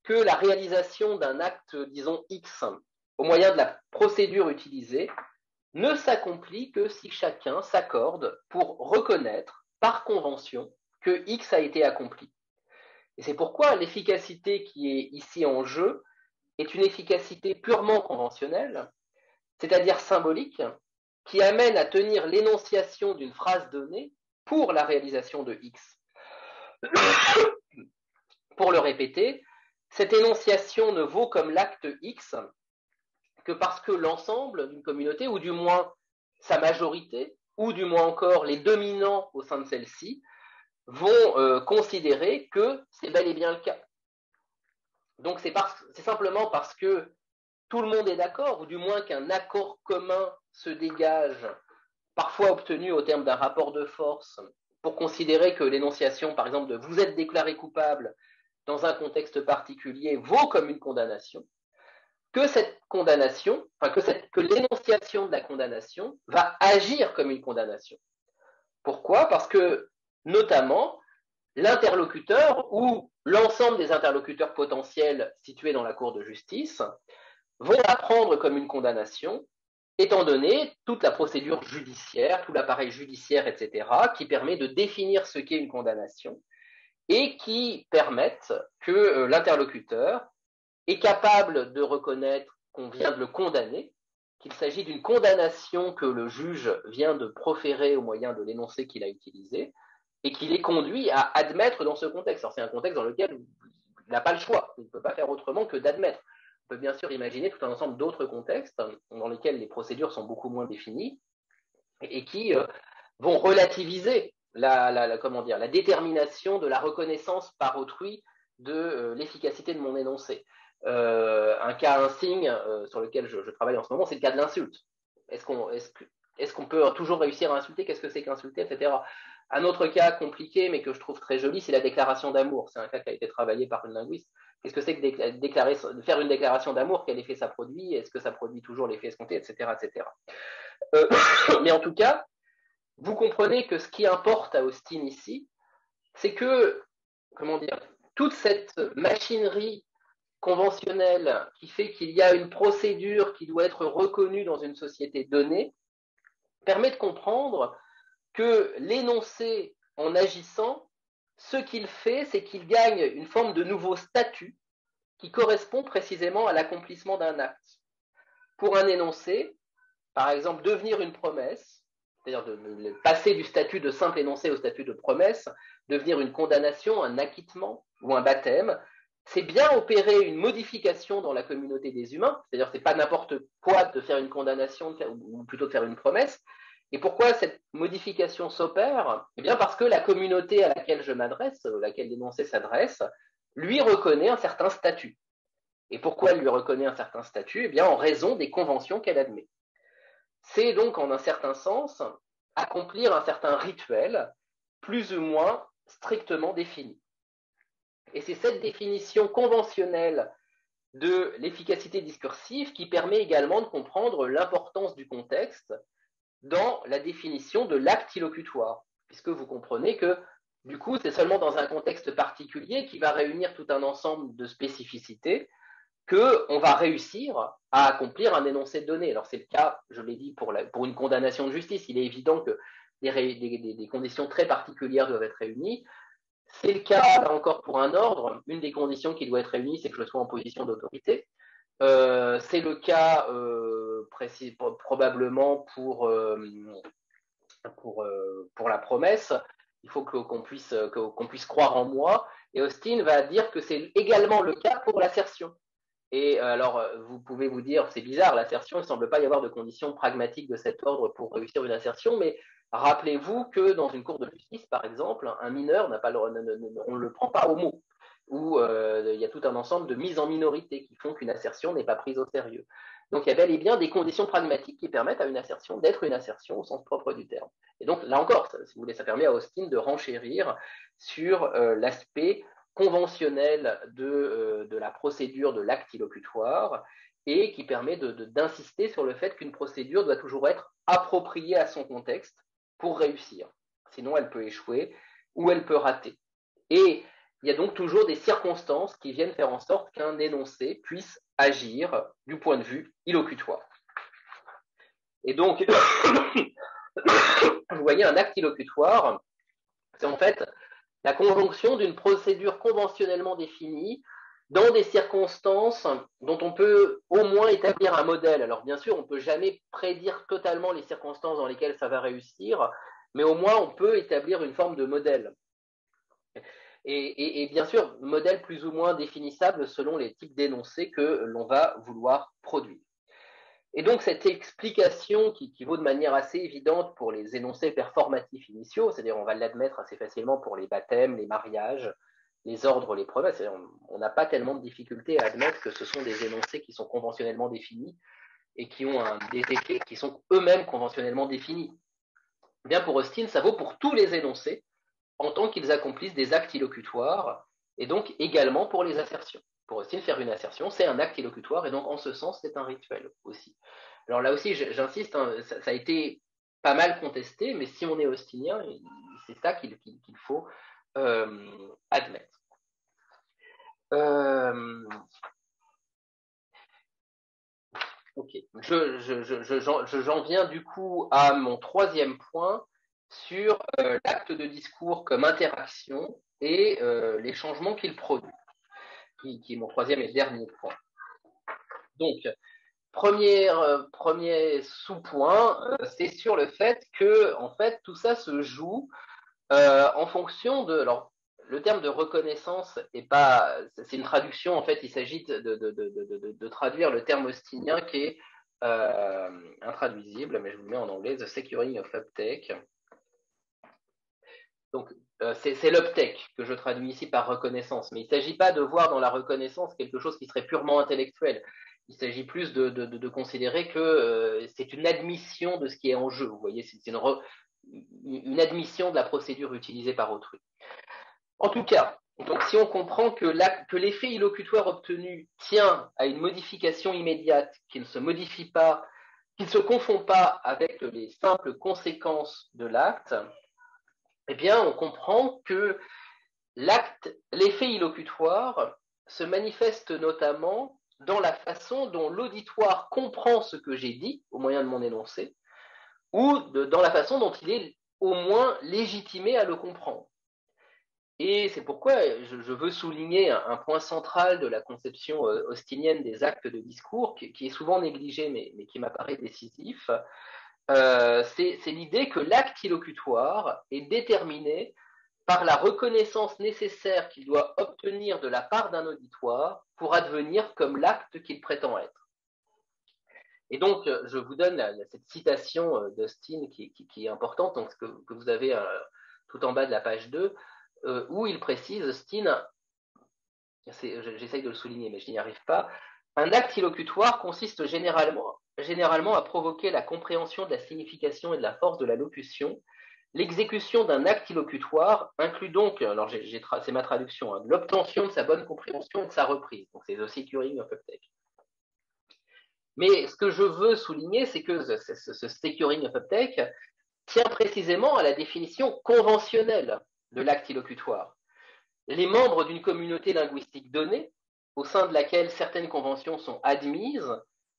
que la réalisation d'un acte, disons, X, au moyen de la procédure utilisée, ne s'accomplit que si chacun s'accorde pour reconnaître, par convention, que X a été accompli. Et c'est pourquoi l'efficacité qui est ici en jeu est une efficacité purement conventionnelle, c'est-à-dire symbolique, qui amène à tenir l'énonciation d'une phrase donnée pour la réalisation de X. Pour le répéter, cette énonciation ne vaut comme l'acte X que parce que l'ensemble d'une communauté, ou du moins sa majorité, ou du moins encore les dominants au sein de celle-ci, vont considérer que c'est bel et bien le cas. Donc c'est simplement parce que tout le monde est d'accord, ou du moins qu'un accord commun se dégage, parfois obtenu au terme d'un rapport de force, pour considérer que l'énonciation, par exemple, de vous êtes déclaré coupable dans un contexte particulier vaut comme une condamnation, que cette condamnation, enfin que l'énonciation de la condamnation va agir comme une condamnation. Pourquoi ? Parce que, notamment, l'interlocuteur ou l'ensemble des interlocuteurs potentiels situés dans la cour de justice vont la prendre comme une condamnation, étant donné toute la procédure judiciaire, tout l'appareil judiciaire, etc., qui permet de définir ce qu'est une condamnation et qui permettent que l'interlocuteur est capable de reconnaître qu'on vient de le condamner, qu'il s'agit d'une condamnation que le juge vient de proférer au moyen de l'énoncé qu'il a utilisé, et qu'il est conduit à admettre dans ce contexte. Alors c'est un contexte dans lequel il n'a pas le choix, il ne peut pas faire autrement que d'admettre. On peut bien sûr imaginer tout un ensemble d'autres contextes dans lesquels les procédures sont beaucoup moins définies et qui vont relativiser la détermination de la reconnaissance par autrui de l'efficacité de mon énoncé. Un cas insigne sur lequel je travaille en ce moment, c'est le cas de l'insulte. Est-ce qu'on peut toujours réussir à insulter ? Qu'est-ce que c'est qu'insulter, etc. Un autre cas compliqué, mais que je trouve très joli, c'est la déclaration d'amour. C'est un cas qui a été travaillé par une linguiste. Qu'est-ce que c'est que faire une déclaration d'amour ? Quel effet ça produit ? Est-ce que ça produit toujours l'effet escompté, etc., etc. Mais en tout cas, vous comprenez que ce qui importe à Austin ici, c'est que, toute cette machinerie conventionnelle qui fait qu'il y a une procédure qui doit être reconnue dans une société donnée, permet de comprendre que l'énoncé, en agissant, ce qu'il fait, c'est qu'il gagne une forme de nouveau statut qui correspond précisément à l'accomplissement d'un acte. Pour un énoncé, par exemple, devenir une promesse, c'est-à-dire de passer du statut de simple énoncé au statut de promesse, devenir une condamnation, un acquittement ou un baptême, c'est bien opérer une modification dans la communauté des humains, c'est-à-dire c'est pas n'importe quoi de faire une condamnation ou plutôt de faire une promesse, Et pourquoi cette modification s'opère? Eh bien parce que la communauté à laquelle je m'adresse, laquelle l'énoncé s'adresse, lui reconnaît un certain statut. Et pourquoi elle lui reconnaît un certain statut? Eh bien en raison des conventions qu'elle admet. C'est donc en un certain sens accomplir un certain rituel plus ou moins strictement défini. Et c'est cette définition conventionnelle de l'efficacité discursive qui permet également de comprendre l'importance du contexte dans la définition de l'acte illocutoire, puisque vous comprenez que du coup, c'est seulement dans un contexte particulier qui va réunir tout un ensemble de spécificités qu'on va réussir à accomplir un énoncé de données. Alors c'est le cas, je l'ai dit, pour une condamnation de justice. Il est évident que des conditions très particulières doivent être réunies. C'est le cas, là encore, pour un ordre. Une des conditions qui doit être réunie, c'est que je sois en position d'autorité. C'est le cas probablement pour la promesse. Il faut qu'on puisse croire en moi. Et Austin va dire que c'est également le cas pour l'assertion. Et alors, vous pouvez vous dire, c'est bizarre, l'assertion, il ne semble pas y avoir de conditions pragmatiques de cet ordre pour réussir une assertion, mais rappelez-vous que dans une cour de justice, par exemple, un mineur n'a pas on ne le prend pas au mot, ou il y a tout un ensemble de mises en minorité qui font qu'une assertion n'est pas prise au sérieux. Donc il y a bel et bien des conditions pragmatiques qui permettent à une assertion d'être une assertion au sens propre du terme. Et donc là encore, si vous voulez, ça permet à Austin de renchérir sur l'aspect conventionnel de la procédure de l'acte illocutoire et qui permet d'insister sur le fait qu'une procédure doit toujours être appropriée à son contexte pour réussir. Sinon, elle peut échouer ou elle peut rater. Et il y a donc toujours des circonstances qui viennent faire en sorte qu'un énoncé puisse agir du point de vue illocutoire. Et donc, vous voyez, un acte illocutoire, c'est en fait la conjonction d'une procédure conventionnellement définie dans des circonstances dont on peut au moins établir un modèle. Alors bien sûr, on ne peut jamais prédire totalement les circonstances dans lesquelles ça va réussir, mais au moins on peut établir une forme de modèle. Et bien sûr, modèle plus ou moins définissable selon les types d'énoncés que l'on va vouloir produire. Et donc cette explication qui vaut de manière assez évidente pour les énoncés performatifs initiaux, c'est-à-dire on va l'admettre assez facilement pour les baptêmes, les mariages, les ordres, les promesses, on n'a pas tellement de difficulté à admettre que ce sont des énoncés qui sont conventionnellement définis et qui ont des effets qui sont eux-mêmes conventionnellement définis. Bien pour Austin, ça vaut pour tous les énoncés en tant qu'ils accomplissent des actes illocutoires et donc également pour les assertions. Pour Austin, faire une assertion, c'est un acte illocutoire et donc en ce sens, c'est un rituel aussi. Alors là aussi, j'insiste, hein, ça a été pas mal contesté, mais si on est austinien, c'est ça qu'il faut admettre. Ok, j'en viens du coup à mon troisième point sur l'acte de discours comme interaction et les changements qu'il produit, qui est mon troisième et dernier point. Donc, premier sous-point, c'est sur le fait que, en fait, tout ça se joue en fonction de. Alors, le terme de reconnaissance est pas. C'est une traduction, en fait, il s'agit de traduire le terme austinien qui est intraduisible, mais je vous le mets en anglais, The Securing of Uptake. Donc, c'est l'uptake que je traduis ici par reconnaissance, mais il ne s'agit pas de voir dans la reconnaissance quelque chose qui serait purement intellectuel. Il s'agit plus de considérer que c'est une admission de ce qui est en jeu. Vous voyez, c'est une admission de la procédure utilisée par autrui. En tout cas, donc si on comprend que l'effet illocutoire obtenu tient à une modification immédiate, qui ne se modifie pas, qui ne se confond pas avec les simples conséquences de l'acte, eh bien, on comprend que l'effet illocutoire se manifeste notamment dans la façon dont l'auditoire comprend ce que j'ai dit au moyen de mon énoncé, ou dans la façon dont il est au moins légitimé à le comprendre. Et c'est pourquoi je veux souligner un point central de la conception austinienne des actes de discours, qui est souvent négligé, mais qui m'apparaît décisif. C'est l'idée que l'acte illocutoire est déterminé par la reconnaissance nécessaire qu'il doit obtenir de la part d'un auditoire pour advenir comme l'acte qu'il prétend être. Et donc, je vous donne cette citation d'Austin qui est importante, donc, que vous avez tout en bas de la page 2, où il précise, Austin, j'essaye de le souligner, mais je n'y arrive pas, un acte illocutoire consiste généralement à provoquer la compréhension de la signification et de la force de la locution. L'exécution d'un acte illocutoire inclut donc, alors c'est ma traduction, hein, l'obtention de sa bonne compréhension et de sa reprise. Donc c'est The Securing of Uptake. Mais ce que je veux souligner, c'est que ce Securing of Uptake tient précisément à la définition conventionnelle de l'acte illocutoire. Les membres d'une communauté linguistique donnée, au sein de laquelle certaines conventions sont admises,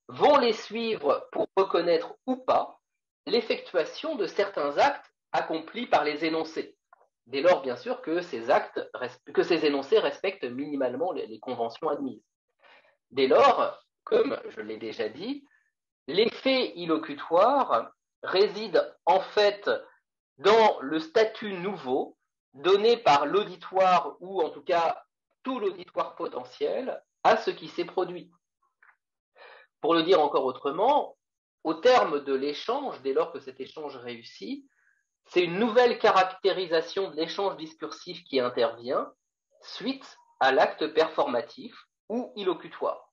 vont les suivre pour reconnaître ou pas l'effectuation de certains actes accomplis par les énoncés, dès lors bien sûr que ces énoncés respectent minimalement les conventions admises. Dès lors, comme je l'ai déjà dit, l'effet illocutoire réside en fait dans le statut nouveau donné par l'auditoire, ou en tout cas tout l'auditoire potentiel, à ce qui s'est produit. Pour le dire encore autrement, au terme de l'échange, dès lors que cet échange réussit, c'est une nouvelle caractérisation de l'échange discursif qui intervient suite à l'acte performatif ou illocutoire.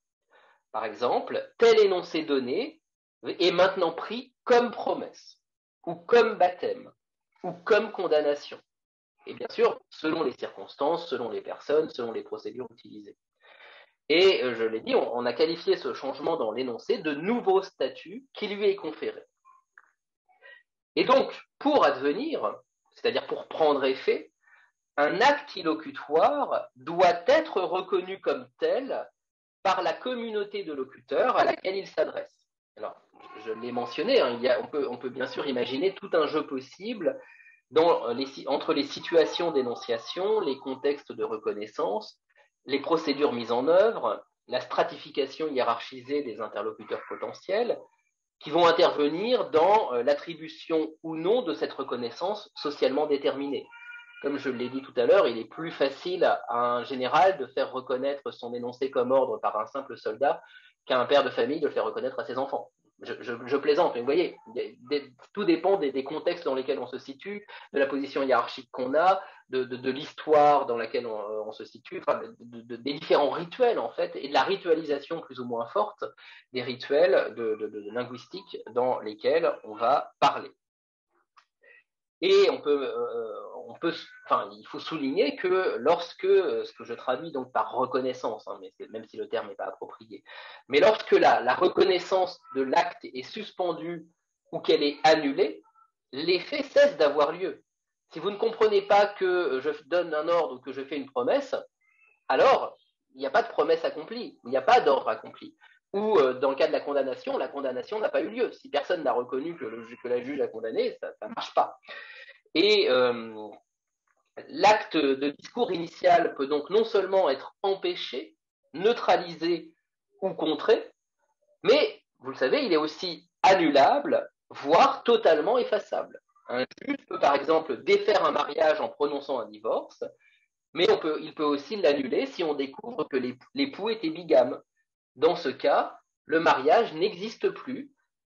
Par exemple, tel énoncé donné est maintenant pris comme promesse, ou comme baptême, ou comme condamnation. Et bien sûr, selon les circonstances, selon les personnes, selon les procédures utilisées. Et je l'ai dit, on a qualifié ce changement dans l'énoncé de nouveau statut qui lui est conféré. Et donc, pour advenir, c'est-à-dire pour prendre effet, un acte illocutoire doit être reconnu comme tel par la communauté de locuteurs à laquelle il s'adresse. Alors, je l'ai mentionné, hein, on peut bien sûr imaginer tout un jeu possible entre les situations d'énonciation, les contextes de reconnaissance, les procédures mises en œuvre, la stratification hiérarchisée des interlocuteurs potentiels, qui vont intervenir dans l'attribution ou non de cette reconnaissance socialement déterminée. Comme je l'ai dit tout à l'heure, il est plus facile à un général de faire reconnaître son énoncé comme ordre par un simple soldat qu'à un père de famille de le faire reconnaître à ses enfants. Je plaisante, mais vous voyez, tout dépend des contextes dans lesquels on se situe, de la position hiérarchique qu'on a, de l'histoire dans laquelle on se situe, enfin, des différents rituels en fait, et de la ritualisation plus ou moins forte des rituels de linguistique dans lesquels on va parler. Et il faut souligner que lorsque, ce que je traduis donc par reconnaissance, hein, mais même si le terme n'est pas approprié, mais lorsque la reconnaissance de l'acte est suspendue ou qu'elle est annulée, l'effet cesse d'avoir lieu. Si vous ne comprenez pas que je donne un ordre ou que je fais une promesse, alors il n'y a pas de promesse accomplie, il n'y a pas d'ordre accompli. Ou dans le cas de la condamnation n'a pas eu lieu. Si personne n'a reconnu que la juge a condamné, ça ne marche pas. Et l'acte de discours initial peut donc non seulement être empêché, neutralisé ou contré, mais, vous le savez, il est aussi annulable, voire totalement effaçable. Un juge peut par exemple défaire un mariage en prononçant un divorce, mais il peut aussi l'annuler si on découvre que l'époux était bigame. Dans ce cas, le mariage n'existe plus,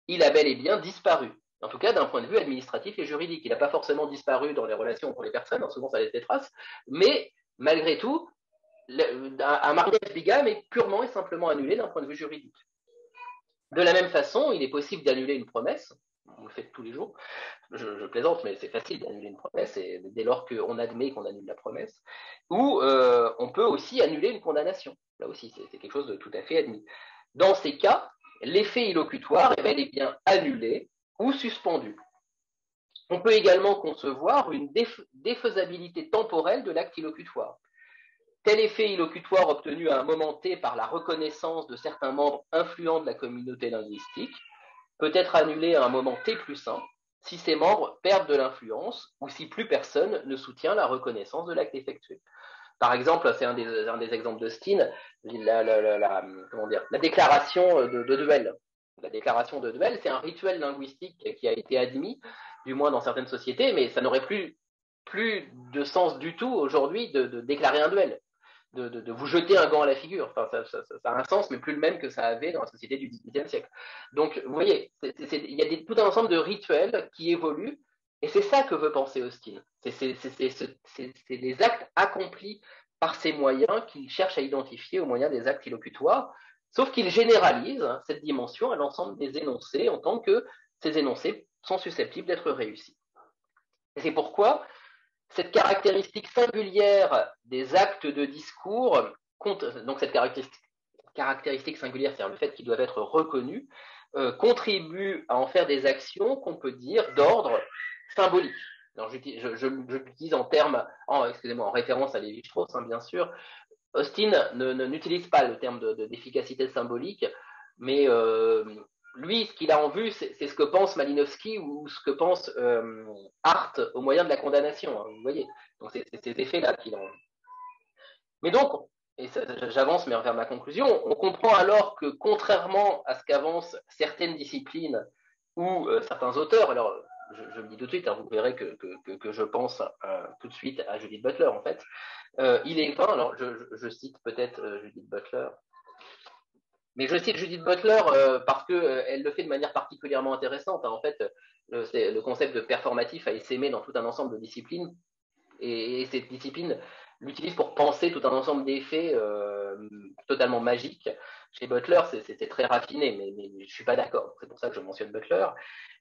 il a bel et bien disparu. En tout cas, d'un point de vue administratif et juridique. Il n'a pas forcément disparu dans les relations entre les personnes, hein, souvent ça laisse des traces, mais malgré tout, un mariage bigame est purement et simplement annulé d'un point de vue juridique. De la même façon, il est possible d'annuler une promesse, on le fait tous les jours, je plaisante, mais c'est facile d'annuler une promesse, et dès lors qu'on admet qu'on annule la promesse, ou on peut aussi annuler une condamnation. Là aussi, c'est quelque chose de tout à fait admis. Dans ces cas, l'effet illocutoire est bel et bien annulé ou suspendu. On peut également concevoir une défaisabilité temporelle de l'acte illocutoire. Tel effet illocutoire obtenu à un moment T par la reconnaissance de certains membres influents de la communauté linguistique peut être annulé à un moment T+1 si ces membres perdent de l'influence ou si plus personne ne soutient la reconnaissance de l'acte effectué. Par exemple, c'est un des exemples d'Austin, la déclaration de duel. La déclaration de duel, c'est un rituel linguistique qui a été admis, du moins dans certaines sociétés, mais ça n'aurait plus de sens du tout aujourd'hui de déclarer un duel. de vous jeter un gant à la figure. Enfin, ça a un sens, mais plus le même que ça avait dans la société du XVIIIe siècle. Donc, vous voyez, il y a tout un ensemble de rituels qui évoluent, et c'est ça que veut penser Austin. C'est les actes accomplis par ces moyens qu'il cherche à identifier au moyen des actes illocutoires, sauf qu'il généralise cette dimension à l'ensemble des énoncés en tant que ces énoncés sont susceptibles d'être réussis. Et c'est pourquoi cette caractéristique singulière des actes de discours, donc cette caractéristique singulière, c'est-à-dire le fait qu'ils doivent être reconnus, contribue à en faire des actions qu'on peut dire d'ordre symbolique. Alors, je l'utilise en termes, en référence à Lévi-Strauss, bien sûr. Austin n'utilise pas le terme d'efficacité symbolique, mais lui, ce qu'il a en vue, c'est ce que pense Malinowski ou ce que pense Hart au moyen de la condamnation. Vous voyez, donc c'est ces effets-là qu'il a en vue. Mais donc, et j'avance mais vers ma conclusion, on comprend alors que contrairement à ce qu'avancent certaines disciplines ou certains auteurs, alors je le dis tout de suite, vous verrez que je pense tout de suite à Judith Butler en fait, il est vain, alors je cite peut-être Judith Butler, mais je cite Judith Butler parce qu'elle le fait de manière particulièrement intéressante. En fait, le concept de performatif a essaimé dans tout un ensemble de disciplines, et cette discipline l'utilise pour penser tout un ensemble d'effets totalement magiques. Chez Butler, c'est très raffiné, mais je ne suis pas d'accord. C'est pour ça que je mentionne Butler.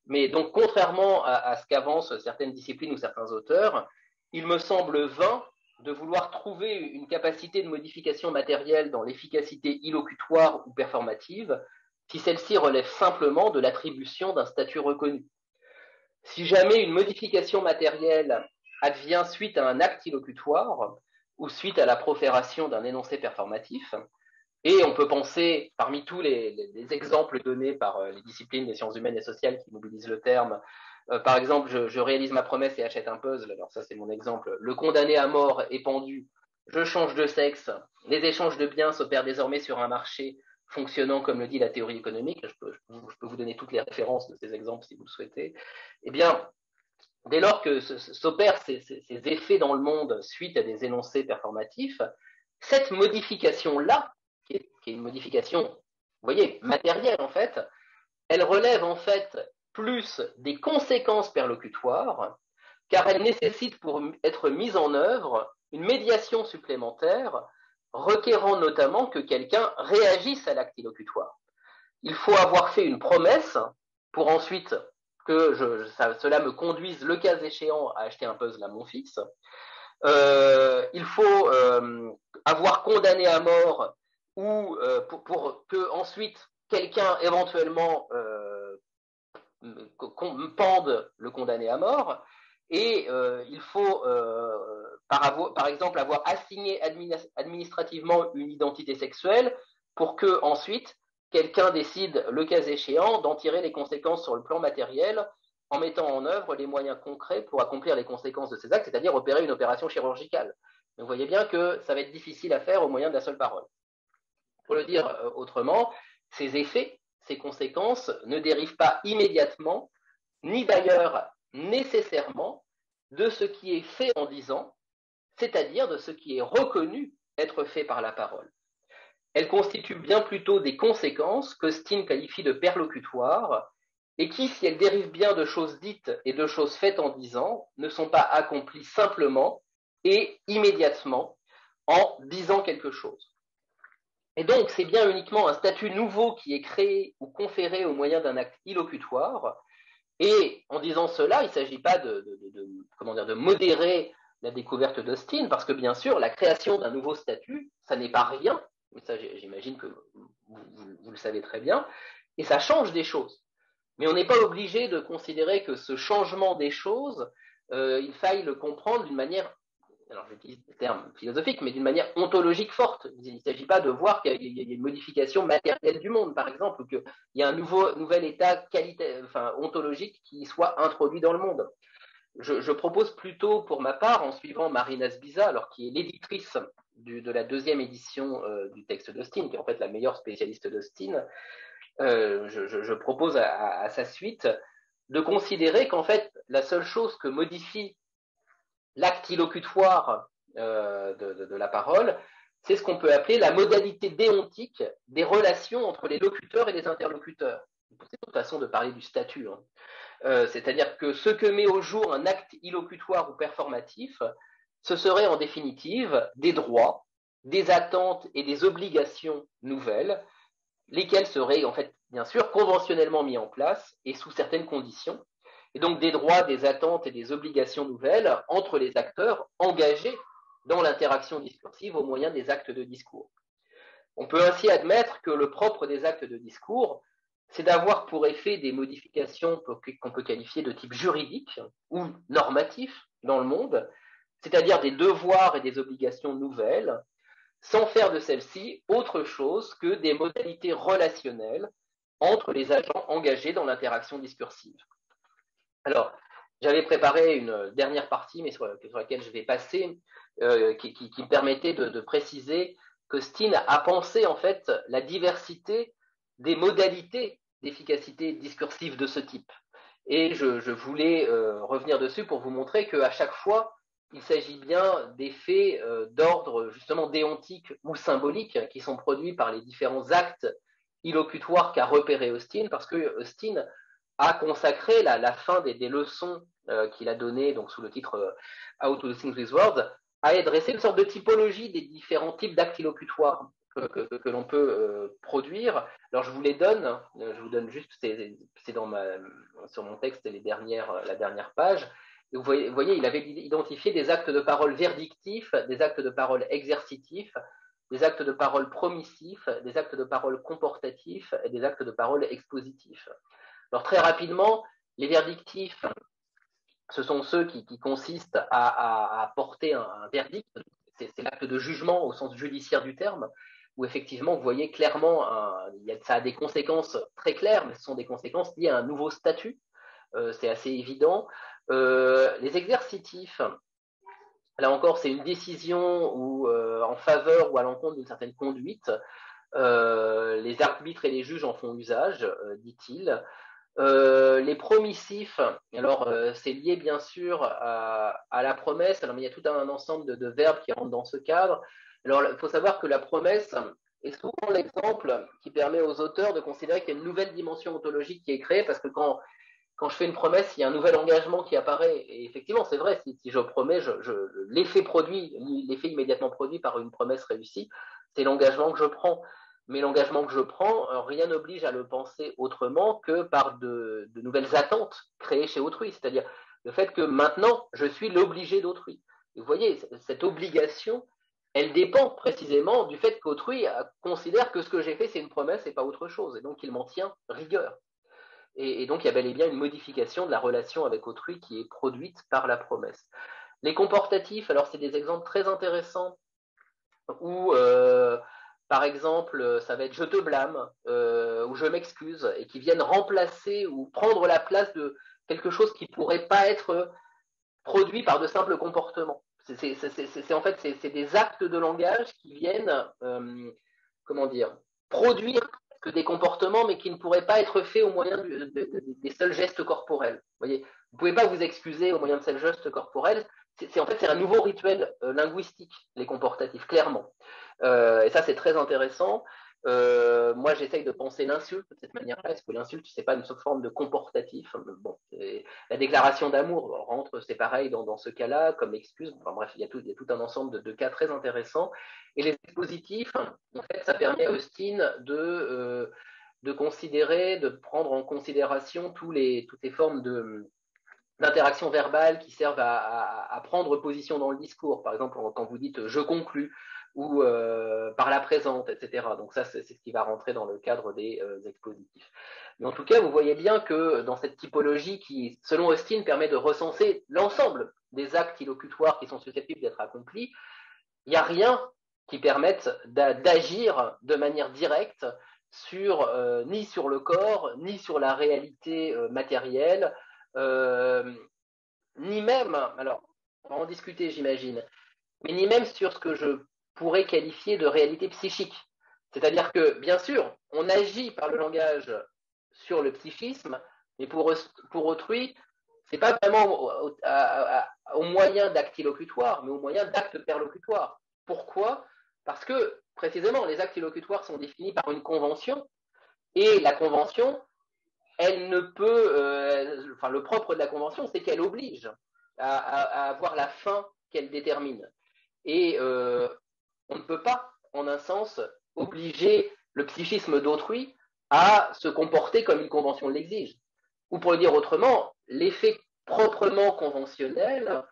Mais donc, contrairement à ce qu'avancent certaines disciplines ou certains auteurs, il me semble vain de vouloir trouver une capacité de modification matérielle dans l'efficacité illocutoire ou performative si celle-ci relève simplement de l'attribution d'un statut reconnu. Si jamais une modification matérielle advient suite à un acte illocutoire ou suite à la profération d'un énoncé performatif, et on peut penser, parmi tous les exemples donnés par les disciplines des sciences humaines et sociales qui mobilisent le terme, par exemple, je réalise ma promesse et achète un puzzle, alors ça c'est mon exemple, le condamné à mort est pendu, je change de sexe, les échanges de biens s'opèrent désormais sur un marché fonctionnant comme le dit la théorie économique, je peux vous donner toutes les références de ces exemples si vous le souhaitez, eh bien, dès lors que s'opèrent ces effets dans le monde suite à des énoncés performatifs, cette modification-là, qui est une modification, vous voyez, matérielle en fait, elle relève en fait plus des conséquences perlocutoires, car elle nécessite pour être mise en œuvre une médiation supplémentaire, requérant notamment que quelqu'un réagisse à l'acte illocutoire. Il faut avoir fait une promesse pour ensuite que cela me conduise, le cas échéant, à acheter un puzzle à mon fils. Il faut avoir condamné à mort ou pour que ensuite quelqu'un éventuellement pende le condamné à mort. Et il faut, par exemple, avoir assigné administrativement une identité sexuelle pour que ensuite quelqu'un décide, le cas échéant, d'en tirer les conséquences sur le plan matériel en mettant en œuvre les moyens concrets pour accomplir les conséquences de ces actes, c'est-à-dire opérer une opération chirurgicale. Donc, vous voyez bien que ça va être difficile à faire au moyen de la seule parole. Pour le dire autrement, ces effets, ces conséquences ne dérivent pas immédiatement, ni d'ailleurs nécessairement, de ce qui est fait en disant, c'est-à-dire de ce qui est reconnu être fait par la parole. Elles constituent bien plutôt des conséquences qu'Austin qualifie de perlocutoires et qui, si elles dérivent bien de choses dites et de choses faites en disant, ne sont pas accomplies simplement et immédiatement en disant quelque chose. Et donc, c'est bien uniquement un statut nouveau qui est créé ou conféré au moyen d'un acte illocutoire. Et en disant cela, il ne s'agit pas de modérer la découverte d'Austin, parce que bien sûr, la création d'un nouveau statut, ça n'est pas rien, mais ça j'imagine que vous le savez très bien, et ça change des choses. Mais on n'est pas obligé de considérer que ce changement des choses, il faille le comprendre d'une manière, alors j'utilise le terme philosophique, mais d'une manière ontologique forte. Il ne s'agit pas de voir qu'il y a une modification matérielle du monde, par exemple, ou qu'il y a un nouvel état ontologique qui soit introduit dans le monde. Je propose plutôt, pour ma part, en suivant Marina Sbiza, alors qui est l'éditrice de la deuxième édition du texte d'Austin, qui est en fait la meilleure spécialiste d'Austin, je propose à sa suite de considérer qu'en fait, la seule chose que modifie l'acte illocutoire de la parole, c'est ce qu'on peut appeler la modalité déontique des relations entre les locuteurs et les interlocuteurs. C'est une façon de parler du statut. C'est-à-dire que ce que met au jour un acte illocutoire ou performatif, ce serait en définitive des droits, des attentes et des obligations nouvelles, lesquelles seraient en fait bien sûr conventionnellement mis en place et sous certaines conditions, et donc des droits, des attentes et des obligations nouvelles entre les acteurs engagés dans l'interaction discursive au moyen des actes de discours. On peut ainsi admettre que le propre des actes de discours, c'est d'avoir pour effet des modifications qu'on peut qualifier de type juridique ou normatif dans le monde, c'est-à-dire des devoirs et des obligations nouvelles, sans faire de celles-ci autre chose que des modalités relationnelles entre les agents engagés dans l'interaction discursive. Alors, j'avais préparé une dernière partie, mais sur laquelle je vais passer, qui me permettait de préciser que Steen a pensé en fait la diversité des modalités d'efficacité discursive de ce type. Et je voulais revenir dessus pour vous montrer qu'à chaque fois, il s'agit bien d'effets d'ordre justement déontique ou symbolique qui sont produits par les différents actes illocutoires qu'a repéré Austin, parce que Austin a consacré la fin des leçons qu'il a données donc sous le titre How to Think with Words, à dresser une sorte de typologie des différents types d'actes illocutoires que l'on peut produire. Alors je vous les donne, je vous donne juste, c'est sur mon texte, la dernière page. Et vous voyez, il avait identifié des actes de parole verdictifs, des actes de parole exercitifs, des actes de parole promissifs, des actes de parole comportatifs et des actes de parole expositifs. Alors très rapidement, les verdictifs, ce sont ceux qui consistent à porter un verdict, c'est l'acte de jugement au sens judiciaire du terme, où effectivement vous voyez clairement, ça a des conséquences très claires, mais ce sont des conséquences liées à un nouveau statut, c'est assez évident. Les exercitifs, là encore c'est une décision en faveur ou à l'encontre d'une certaine conduite, les arbitres et les juges en font usage, dit-il. Les promissifs, alors c'est lié bien sûr à la promesse. Alors il y a tout un ensemble de verbes qui rentrent dans ce cadre. Alors il faut savoir que la promesse est souvent l'exemple qui permet aux auteurs de considérer qu'il y a une nouvelle dimension ontologique qui est créée, parce que quand je fais une promesse, il y a un nouvel engagement qui apparaît. Et effectivement, c'est vrai, si je promets, l'effet immédiatement produit par une promesse réussie, c'est l'engagement que je prends. Mais l'engagement que je prends, rien n'oblige à le penser autrement que par de nouvelles attentes créées chez autrui. C'est-à-dire le fait que maintenant, je suis l'obligé d'autrui. Et vous voyez, cette obligation, elle dépend précisément du fait qu'autrui considère que ce que j'ai fait, c'est une promesse et pas autre chose. Et donc, il m'en tient rigueur. Et donc, il y a bel et bien une modification de la relation avec autrui qui est produite par la promesse. Les comportatifs, alors c'est des exemples très intéressants où, par exemple, ça va être je te blâme ou je m'excuse, et qui viennent remplacer ou prendre la place de quelque chose qui ne pourrait pas être produit par de simples comportements. En fait, c'est des actes de langage qui viennent, produire que des comportements, mais qui ne pourraient pas être faits au moyen des seuls gestes corporels. Vous voyez, vous ne pouvez pas vous excuser au moyen de seuls gestes corporels. En fait, c'est un nouveau rituel linguistique, les comportatifs, clairement. Et ça, c'est très intéressant. Moi, j'essaye de penser l'insulte de cette manière-là. Est-ce que l'insulte, c'est pas une forme de comportatif? Bon, la déclaration d'amour rentre, c'est pareil dans ce cas-là, comme excuse. Enfin, bref, il y a tout un ensemble de cas très intéressants. Et les dispositifs, en fait, ça permet à Austin de considérer, de prendre en considération toutes les formes d'interaction verbale qui servent à prendre position dans le discours. Par exemple, quand vous dites je conclus ou par la présente, etc. Donc ça, c'est ce qui va rentrer dans le cadre des expositifs. Mais en tout cas, vous voyez bien que dans cette typologie qui, selon Austin, permet de recenser l'ensemble des actes illocutoires qui sont susceptibles d'être accomplis, il n'y a rien qui permette d'agir de manière directe ni sur le corps, ni sur la réalité matérielle, ni même, alors on va en discuter j'imagine, mais ni même sur ce que je pourrais qualifier de réalité psychique. C'est-à-dire que, bien sûr, on agit par le langage sur le psychisme, mais pour autrui, ce n'est pas vraiment au moyen d'actes illocutoires, mais au moyen d'actes perlocutoires. Pourquoi ? Parce que, précisément, les actes illocutoires sont définis par une convention, et la convention, elle ne peut, le propre de la convention, c'est qu'elle oblige à avoir la fin qu'elle détermine. Et on ne peut pas, en un sens, obliger le psychisme d'autrui à se comporter comme une convention l'exige. Ou pour le dire autrement, l'effet proprement conventionnel,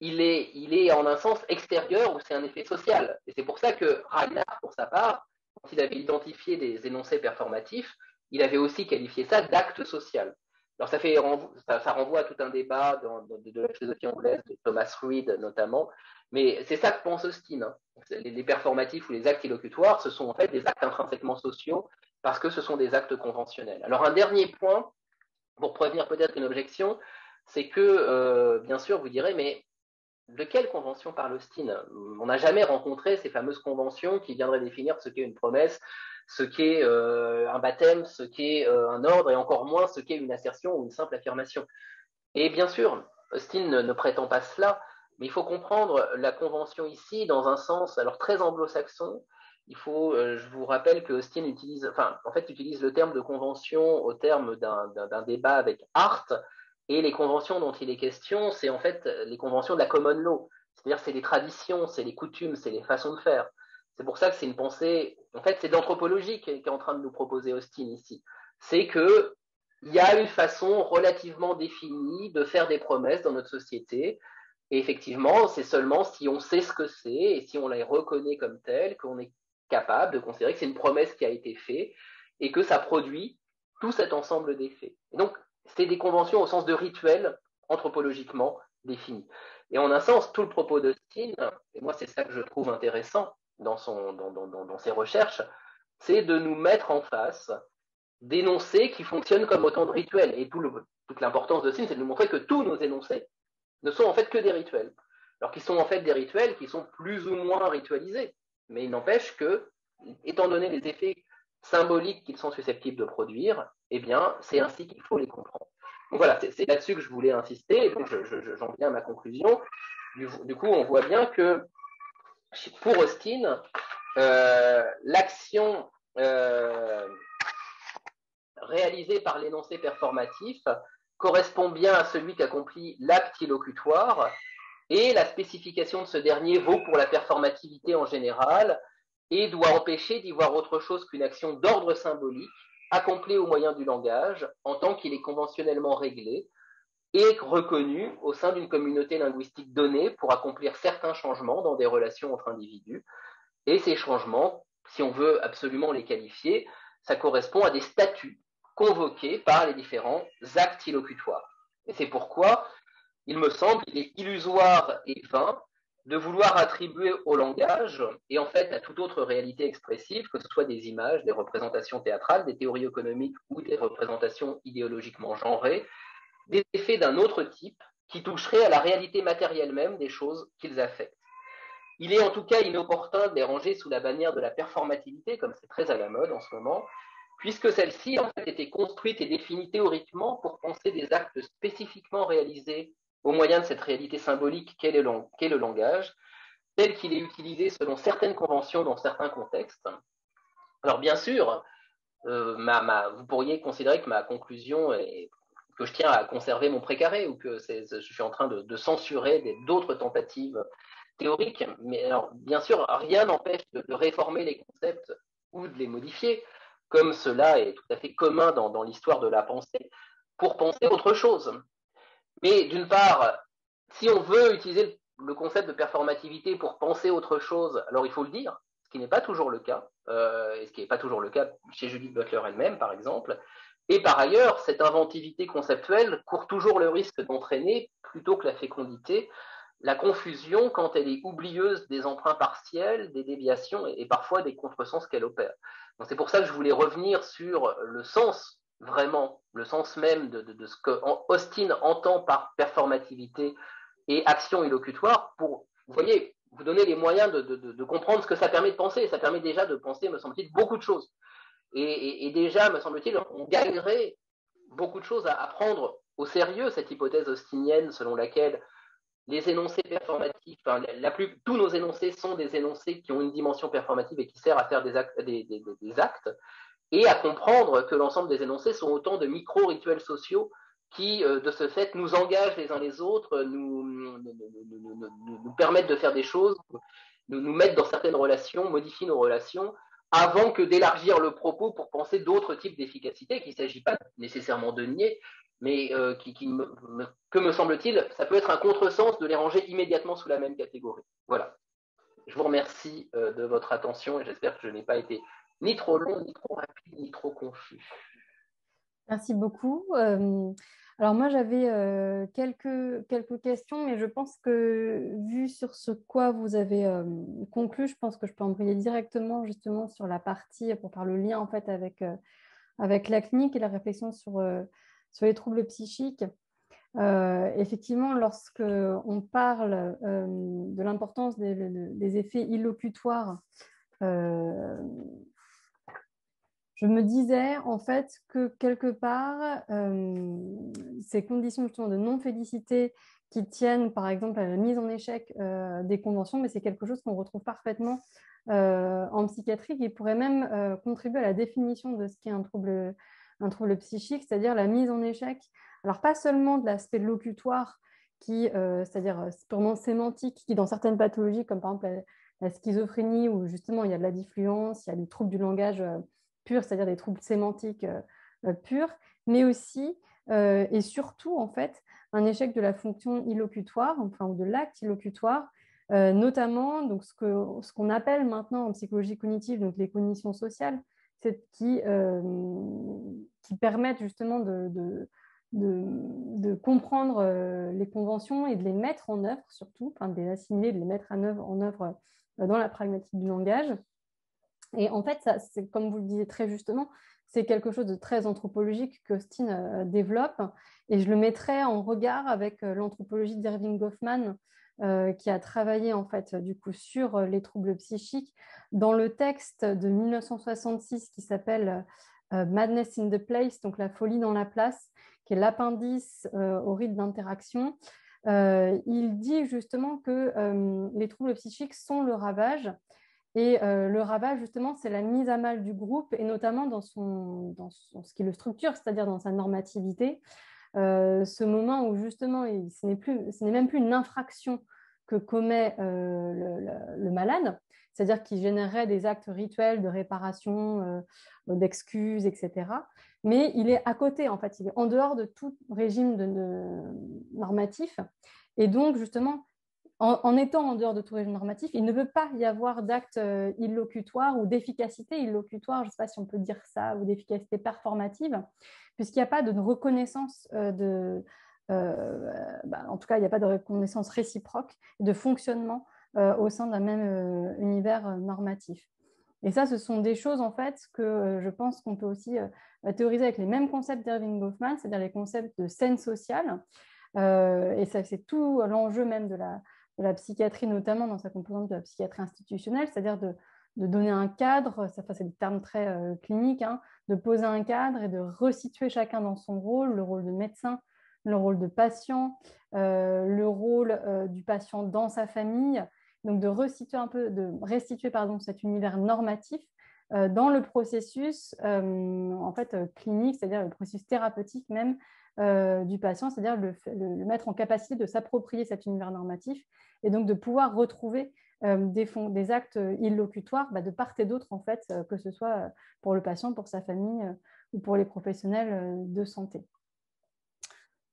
il est en un sens extérieur ou c'est un effet social. Et c'est pour ça que Reinhardt, pour sa part, quand il avait identifié des énoncés performatifs, il avait aussi qualifié ça d'acte social. Alors ça renvoie à tout un débat de la philosophie anglaise, de Thomas Reid notamment, mais c'est ça que pense Austin. Hein. Les performatifs ou les actes illocutoires, ce sont en fait des actes intrinsèquement sociaux parce que ce sont des actes conventionnels. Alors un dernier point, pour prévenir peut-être une objection, c'est que, bien sûr, vous direz, mais de quelle convention parle Austin? On n'a jamais rencontré ces fameuses conventions qui viendraient définir ce qu'est une promesse, ce qu'est un baptême, ce qu'est un ordre, et encore moins ce qu'est une assertion ou une simple affirmation. Et bien sûr, Austin ne prétend pas cela, mais il faut comprendre la convention ici dans un sens alors très anglo-saxon. Je vous rappelle que Austin utilise le terme de convention au terme d'un débat avec Hart, et les conventions dont il est question, c'est en fait les conventions de la common law, c'est-à-dire c'est les traditions, c'est les coutumes, c'est les façons de faire. C'est pour ça que c'est une pensée, en fait c'est d'anthropologie qu'est en train de nous proposer Austin ici. C'est que il y a une façon relativement définie de faire des promesses dans notre société. Et effectivement, c'est seulement si on sait ce que c'est et si on les reconnaît comme telles qu'on est capable de considérer que c'est une promesse qui a été faite et que ça produit tout cet ensemble d'effets. Et donc, c'est des conventions au sens de rituel anthropologiquement définies. Et en un sens, tout le propos d'Austin, et moi c'est ça que je trouve intéressant dans ses recherches, c'est de nous mettre en face d'énoncés qui fonctionnent comme autant de rituels. Et toute l'importance de Austin, c'est de nous montrer que tous nos énoncés ne sont en fait que des rituels. Alors qu'ils sont en fait des rituels qui sont plus ou moins ritualisés. Mais il n'empêche que, étant donné les effets symboliques qu'ils sont susceptibles de produire, eh bien, c'est ainsi qu'il faut les comprendre. Donc voilà, c'est là-dessus que je voulais insister, et donc j'en viens à ma conclusion. Du coup, on voit bien que pour Austin, l'action réalisée par l'énoncé performatif correspond bien à celui qu'accomplit l'acte illocutoire, et la spécification de ce dernier vaut pour la performativité en général et doit empêcher d'y voir autre chose qu'une action d'ordre symbolique accomplie au moyen du langage en tant qu'il est conventionnellement réglé et reconnu au sein d'une communauté linguistique donnée pour accomplir certains changements dans des relations entre individus. Et ces changements, si on veut absolument les qualifier, ça correspond à des statuts convoqués par les différents actes illocutoires. Et c'est pourquoi il me semble qu'il est illusoire et vain de vouloir attribuer au langage, et en fait à toute autre réalité expressive, que ce soit des images, des représentations théâtrales, des théories économiques ou des représentations idéologiquement genrées, des effets d'un autre type qui toucheraient à la réalité matérielle même des choses qu'ils affectent. Il est en tout cas inopportun de les ranger sous la bannière de la performativité, comme c'est très à la mode en ce moment, puisque celle-ci en fait était construite et définie théoriquement pour penser des actes spécifiquement réalisés au moyen de cette réalité symbolique qu'est le langage, tel qu'il est utilisé selon certaines conventions dans certains contextes. Alors bien sûr, vous pourriez considérer que ma conclusion est que je tiens à conserver mon précaré ou que je suis en train de censurer d'autres tentatives théoriques, mais alors, bien sûr, rien n'empêche de réformer les concepts ou de les modifier, comme cela est tout à fait commun dans l'histoire de la pensée, pour penser autre chose. Mais d'une part, si on veut utiliser le concept de performativité pour penser autre chose, alors il faut le dire, ce qui n'est pas toujours le cas, et ce qui n'est pas toujours le cas chez Judith Butler elle-même, par exemple. Et par ailleurs, cette inventivité conceptuelle court toujours le risque d'entraîner, plutôt que la fécondité, la confusion quand elle est oublieuse des emprunts partiels, des déviations et parfois des contresens qu'elle opère. Donc c'est pour ça que je voulais revenir sur le sens, vraiment, le sens même de ce que Austin entend par performativité et action illocutoire pour, vous voyez, vous donner les moyens de comprendre ce que ça permet de penser. Et ça permet déjà de penser, me semble-t-il, beaucoup de choses. Et déjà, me semble-t-il, on gagnerait beaucoup de choses à prendre au sérieux cette hypothèse austinienne selon laquelle les énoncés performatifs, enfin, tous nos énoncés sont des énoncés qui ont une dimension performative et qui servent à faire des actes, et à comprendre que l'ensemble des énoncés sont autant de micro-rituels sociaux qui, de ce fait, nous engagent les uns les autres, nous permettent de faire des choses, nous mettent dans certaines relations, modifient nos relations, avant que d'élargir le propos pour penser d'autres types d'efficacité, qu'il ne s'agit pas nécessairement de nier, mais que me semble-t-il, ça peut être un contresens de les ranger immédiatement sous la même catégorie. Voilà. Je vous remercie de votre attention et j'espère que je n'ai pas été ni trop long, ni trop rapide, ni trop confus. Merci beaucoup. Alors moi, j'avais quelques questions, mais je pense que vu sur ce quoi vous avez conclu, je pense que je peux embrayer directement justement sur la partie pour faire le lien en fait avec la clinique et la réflexion sur les troubles psychiques. Effectivement, lorsque on parle de l'importance des effets illocutoires, je me disais en fait que quelque part, ces conditions justement de non-félicité qui tiennent par exemple à la mise en échec des conventions, mais c'est quelque chose qu'on retrouve parfaitement en psychiatrie, qui pourrait même contribuer à la définition de ce qu'est un trouble psychique, c'est-à-dire la mise en échec. Alors pas seulement de l'aspect locutoire, c'est-à-dire purement sémantique, qui dans certaines pathologies, comme par exemple la schizophrénie, où justement il y a de la diffluence, il y a des troubles du langage purs, c'est-à-dire des troubles sémantiques purs, mais aussi et surtout en fait un échec de la fonction illocutoire, enfin ou de l'acte illocutoire, notamment donc ce qu'on appelle maintenant en psychologie cognitive donc les cognitions sociales, qui permettent justement de comprendre les conventions et de les mettre en œuvre surtout, enfin de les assimiler, de les mettre en œuvre dans la pragmatique du langage. Et en fait, ça, c'est, comme vous le disiez très justement, c'est quelque chose de très anthropologique qu'Austin développe. Et je le mettrais en regard avec l'anthropologie d'Irving Goffman, qui a travaillé en fait du coup sur les troubles psychiques dans le texte de 1966 qui s'appelle Madness in the Place, donc la folie dans la place, qui est l'appendice au rite d'interaction. Il dit justement que les troubles psychiques sont le ravage. Et le ravage, justement, c'est la mise à mal du groupe, et notamment dans ce qui le structure, c'est-à-dire dans sa normativité. Ce moment où, justement, ce n'est même plus une infraction que commet le malade, c'est-à-dire qu'il générerait des actes rituels de réparation, d'excuses, etc. Mais il est à côté, en fait, il est en dehors de tout régime normatif. Et donc, justement, en étant en dehors de tout régime normatif, il ne peut pas y avoir d'acte illocutoire ou d'efficacité illocutoire, je ne sais pas si on peut dire ça, ou d'efficacité performative, puisqu'il n'y a pas de reconnaissance en tout cas, il n'y a pas de reconnaissance réciproque de fonctionnement au sein d'un même univers normatif. Et ça, ce sont des choses, en fait, que je pense qu'on peut aussi théoriser avec les mêmes concepts d'Irving Goffman, c'est-à-dire les concepts de scène sociale. Et ça, c'est tout l'enjeu même de la psychiatrie, notamment dans sa composante de la psychiatrie institutionnelle, c'est-à-dire de donner un cadre, ça c'est des termes très cliniques, hein, de poser un cadre et de resituer chacun dans son rôle, le rôle de médecin, le rôle de patient, le rôle du patient dans sa famille, donc de restituer cet univers normatif dans le processus en fait, clinique, c'est-à-dire le processus thérapeutique même du patient, c'est-à-dire le mettre en capacité de s'approprier cet univers normatif et donc de pouvoir retrouver des actes illocutoires de part et d'autre, en fait, que ce soit pour le patient, pour sa famille ou pour les professionnels de santé.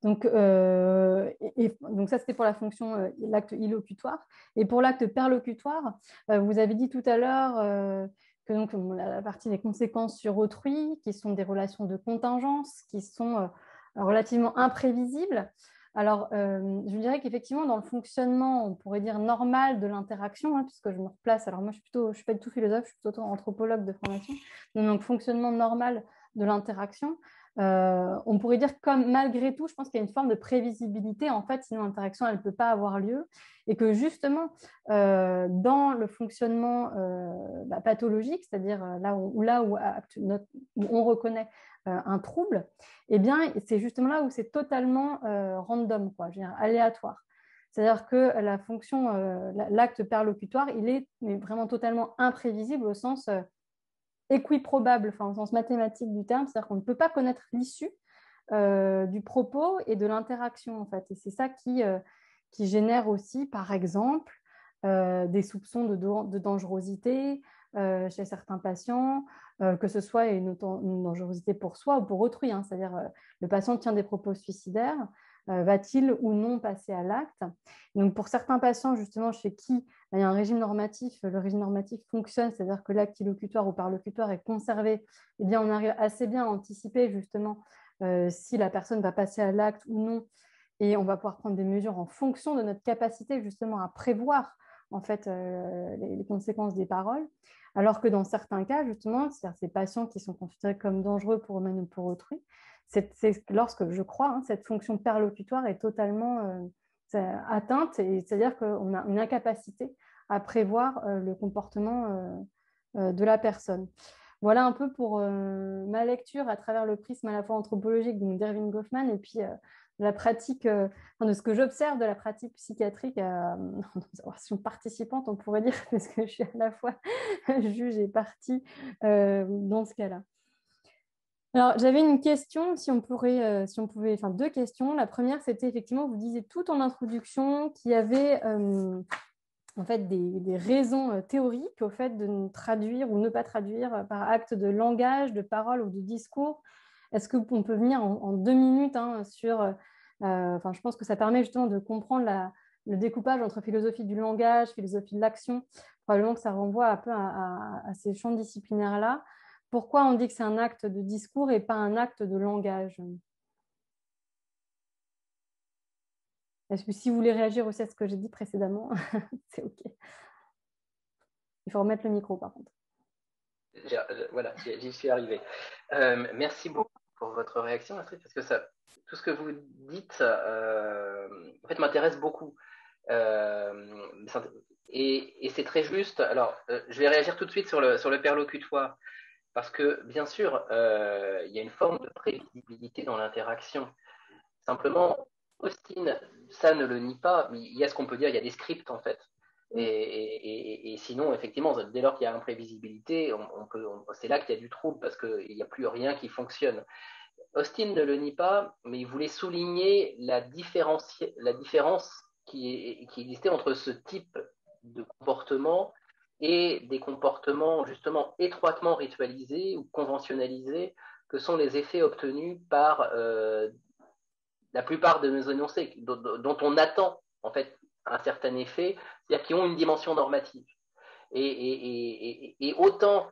Donc ça, c'était pour la fonction, l'acte illocutoire. Et pour l'acte perlocutoire, vous avez dit tout à l'heure que donc, la partie des conséquences sur autrui, qui sont des relations de contingence, qui sont relativement imprévisibles. Alors, je dirais qu'effectivement, dans le fonctionnement, on pourrait dire normal de l'interaction, hein, puisque je me replace. Alors moi, je ne suis pas du tout philosophe, je suis plutôt anthropologue de formation. Donc, fonctionnement normal de l'interaction. On pourrait dire comme malgré tout, je pense qu'il y a une forme de prévisibilité, en fait, sinon l'interaction, elle ne peut pas avoir lieu. Et que justement, dans le fonctionnement pathologique, c'est-à-dire là où on reconnaît un trouble, eh bien, c'est justement là où c'est totalement random, quoi, je veux dire, aléatoire. C'est-à-dire que la fonction, l'acte perlocutoire, il est mais vraiment totalement imprévisible au sens équiprobable, enfin, au sens mathématique du terme, c'est-à-dire qu'on ne peut pas connaître l'issue du propos et de l'interaction, en fait. Et c'est ça qui génère aussi, par exemple, des soupçons de dangerosité chez certains patients, que ce soit une dangerosité pour soi ou pour autrui, hein. C'est-à-dire le patient tient des propos suicidaires, va-t-il ou non passer à l'acte? Donc pour certains patients, justement, chez qui il y a un régime normatif, le régime normatif fonctionne, c'est-à-dire que l'acte illocutoire ou parlocutoire est conservé, eh bien on arrive assez bien à anticiper justement si la personne va passer à l'acte ou non, et on va pouvoir prendre des mesures en fonction de notre capacité justement à prévoir en fait les conséquences des paroles, alors que dans certains cas justement, c'est-à-dire ces patients qui sont considérés comme dangereux pour eux-mêmes ou pour autrui, c'est lorsque je crois hein, cette fonction perlocutoire est totalement atteinte, et c'est-à-dire qu'on a une incapacité à prévoir le comportement de la personne. Voilà un peu pour ma lecture à travers le prisme à la fois anthropologique d'Erving Goffman et puis la pratique, de ce que j'observe de la pratique psychiatrique en observation participante, on pourrait dire, parce que je suis à la fois juge et partie dans ce cas-là. Alors, j'avais une question, si on pouvait, enfin deux questions. La première, c'était effectivement, vous disiez tout en introduction qu'il y avait en fait des raisons théoriques au fait de traduire ou ne pas traduire par acte de langage, de parole ou de discours. Est-ce qu'on peut venir en 2 minutes hein, sur... enfin, je pense que ça permet justement de comprendre le découpage entre philosophie du langage, philosophie de l'action. Probablement que ça renvoie un peu à ces champs disciplinaires-là. Pourquoi on dit que c'est un acte de discours et pas un acte de langage? Est-ce que si vous voulez réagir aussi à ce que j'ai dit précédemment, c'est OK. Il faut remettre le micro, par contre. Voilà, j'y suis arrivé. Merci beaucoup pour votre réaction, Astrid, parce que tout ce que vous dites, en fait, m'intéresse beaucoup. Et c'est très juste. Alors, je vais réagir tout de suite sur le perlocutoire, parce que, bien sûr, il y a une forme de prévisibilité dans l'interaction. Simplement, Austin, ça ne le nie pas, mais il y a ce qu'on peut dire, il y a des scripts, en fait. Et sinon, effectivement, dès lors qu'il y a imprévisibilité, c'est là qu'il y a du trouble, parce qu'il n'y a plus rien qui fonctionne. Austin ne le nie pas, mais il voulait souligner la différence qui existait entre ce type de comportement et des comportements justement étroitement ritualisés ou conventionnalisés, que sont les effets obtenus par la plupart de nos énoncés, dont on attend en fait un certain effet, c'est-à-dire qui ont une dimension normative. Et autant,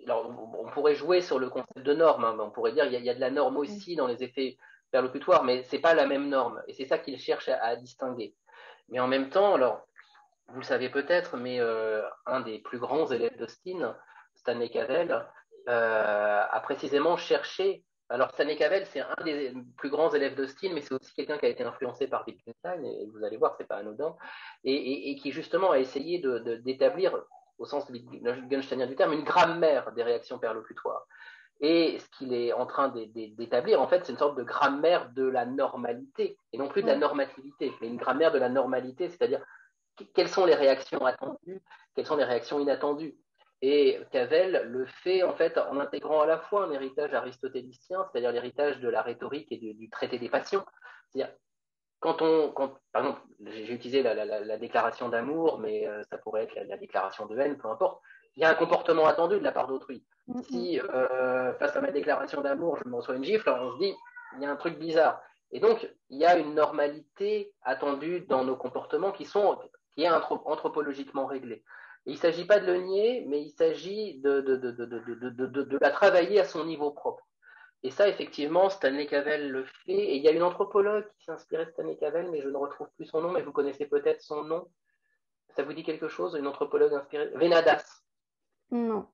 alors on pourrait jouer sur le concept de norme, hein, on pourrait dire qu'il y a de la norme aussi dans les effets perlocutoires, mais c'est pas la même norme, et c'est ça qu'il cherche à distinguer. Mais en même temps, alors vous le savez peut-être, mais un des plus grands élèves d'Austin, Stanley Cavell, a précisément cherché. Alors, Stanley Cavell, c'est un des plus grands élèves d'Austin, mais c'est aussi quelqu'un qui a été influencé par Wittgenstein, et vous allez voir, c'est pas anodin, et qui justement a essayé d'établir, au sens wittgensteinien du terme, une grammaire des réactions perlocutoires. Et ce qu'il est en train d'établir, en fait, c'est une sorte de grammaire de la normalité, et non plus de la normativité, mais une grammaire de la normalité, c'est-à-dire quelles sont les réactions attendues, quelles sont les réactions inattendues. Et Cavell le fait en fait en intégrant à la fois un héritage aristotélicien, c'est-à-dire l'héritage de la rhétorique et du traité des passions. C'est-à-dire par exemple, j'ai utilisé la déclaration d'amour, mais ça pourrait être la déclaration de haine, peu importe. Il y a un comportement attendu de la part d'autrui. Si face à ma déclaration d'amour, je me reçois une gifle, on se dit il y a un truc bizarre. Et donc, il y a une normalité attendue dans nos comportements qui est anthropologiquement réglée. Et il ne s'agit pas de le nier, mais il s'agit de la travailler à son niveau propre. Et ça, effectivement, Stanley Cavell le fait. Et il y a une anthropologue qui s'est inspirée de Stanley Cavell, mais je ne retrouve plus son nom, mais vous connaissez peut-être son nom. Ça vous dit quelque chose, une anthropologue inspirée? Venadas. Non.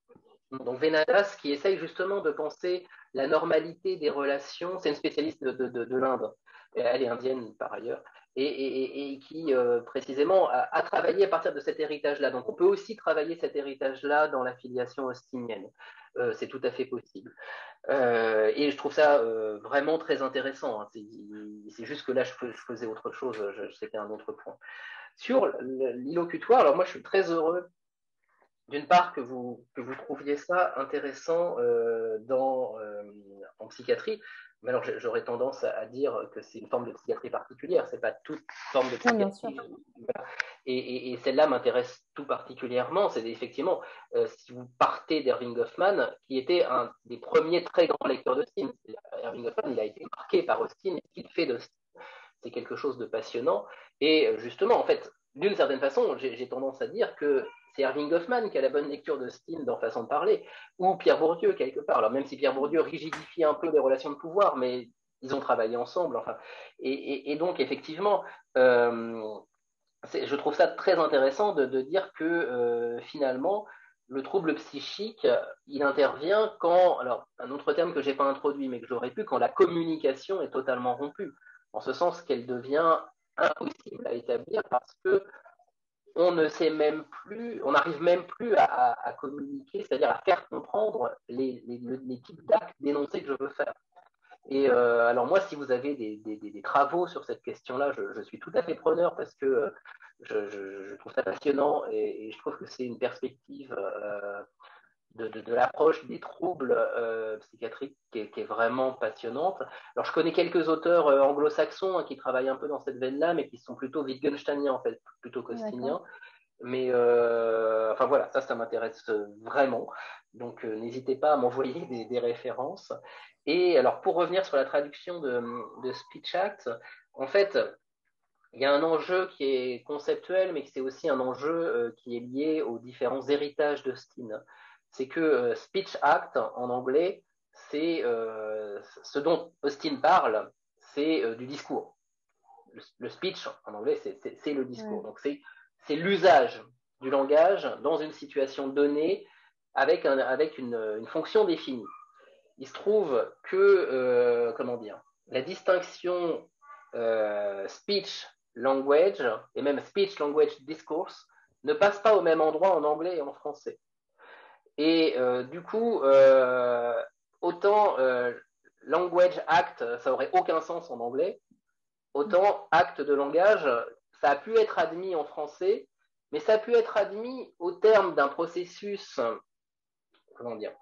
Donc Venadas qui essaye justement de penser la normalité des relations, c'est une spécialiste de l'Inde, elle est indienne par ailleurs, et qui précisément a travaillé à partir de cet héritage-là. Donc on peut aussi travailler cet héritage-là dans la filiation austinienne. C'est tout à fait possible. Et je trouve ça vraiment très intéressant. Hein. C'est juste que là, je faisais autre chose, c'était un autre point. Sur l'illocutoire, alors moi, je suis très heureux, d'une part, que vous trouviez ça intéressant en psychiatrie. Mais alors, j'aurais tendance à dire que c'est une forme de psychiatrie particulière, c'est pas toute forme de psychiatrie. Voilà. Et celle-là m'intéresse tout particulièrement. C'est effectivement, si vous partez d'Erving Goffman, qui était un des premiers très grands lecteurs d'Austin. Erving Goffman, il a été marqué par Austin, et ce qu'il fait d'Austin, c'est quelque chose de passionnant. Et justement, en fait, d'une certaine façon, j'ai tendance à dire que c'est Erving Goffman qui a la bonne lecture de Stein dans Façon de parler, ou Pierre Bourdieu, quelque part. Alors, même si Pierre Bourdieu rigidifie un peu les relations de pouvoir, mais ils ont travaillé ensemble. Enfin. Et donc, effectivement, je trouve ça très intéressant de dire que finalement, le trouble psychique, il intervient quand, alors, un autre terme que je n'ai pas introduit, mais que j'aurais pu, quand la communication est totalement rompue, en ce sens qu'elle devient impossible à établir parce que on ne sait même plus, on n'arrive même plus à communiquer, c'est-à-dire à faire comprendre les types d'actes dénoncés que je veux faire. Et alors moi, si vous avez des travaux sur cette question-là, je suis tout à fait preneur parce que je trouve ça passionnant et je trouve que c'est une perspective de l'approche des troubles psychiatriques qui est vraiment passionnante. Alors, je connais quelques auteurs anglo-saxons qui travaillent un peu dans cette veine-là, mais qui sont plutôt wittgensteiniens, en fait, plutôt qu'austiniens. Mais enfin voilà, ça m'intéresse vraiment. Donc, n'hésitez pas à m'envoyer des références. Et alors, pour revenir sur la traduction de Speech Act, en fait, il y a un enjeu qui est conceptuel, mais c'est aussi un enjeu qui est lié aux différents héritages d'Austin. C'est que Speech Act, en anglais, c'est ce dont Austin parle, c'est du discours. Le speech, en anglais, c'est le discours. Ouais. Donc, c'est l'usage du langage dans une situation donnée avec une fonction définie. Il se trouve que, comment dire, la distinction speech language et même speech language discourse ne passe pas au même endroit en anglais et en français. Et du coup, autant language act, ça aurait aucun sens en anglais, autant acte de langage, ça a pu être admis en français, mais ça a pu être admis au terme d'un processus, comment dire,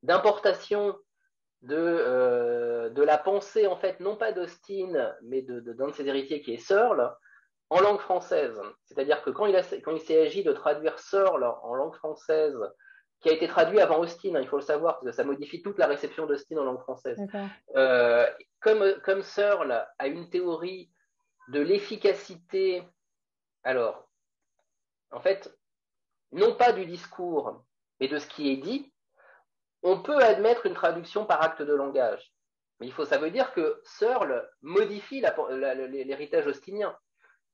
d'importation de la pensée, en fait, non pas d'Austin, mais d'un de ses héritiers qui est Searle, en langue française. C'est-à-dire que quand il s'est agi de traduire Searle en langue française, qui a été traduit avant Austin, il faut le savoir, parce que ça modifie toute la réception d'Austin en langue française. Comme Searle a une théorie de l'efficacité, alors, en fait, non pas du discours, mais de ce qui est dit, on peut admettre une traduction par acte de langage. Mais ça veut dire que Searle modifie l'héritage austinien.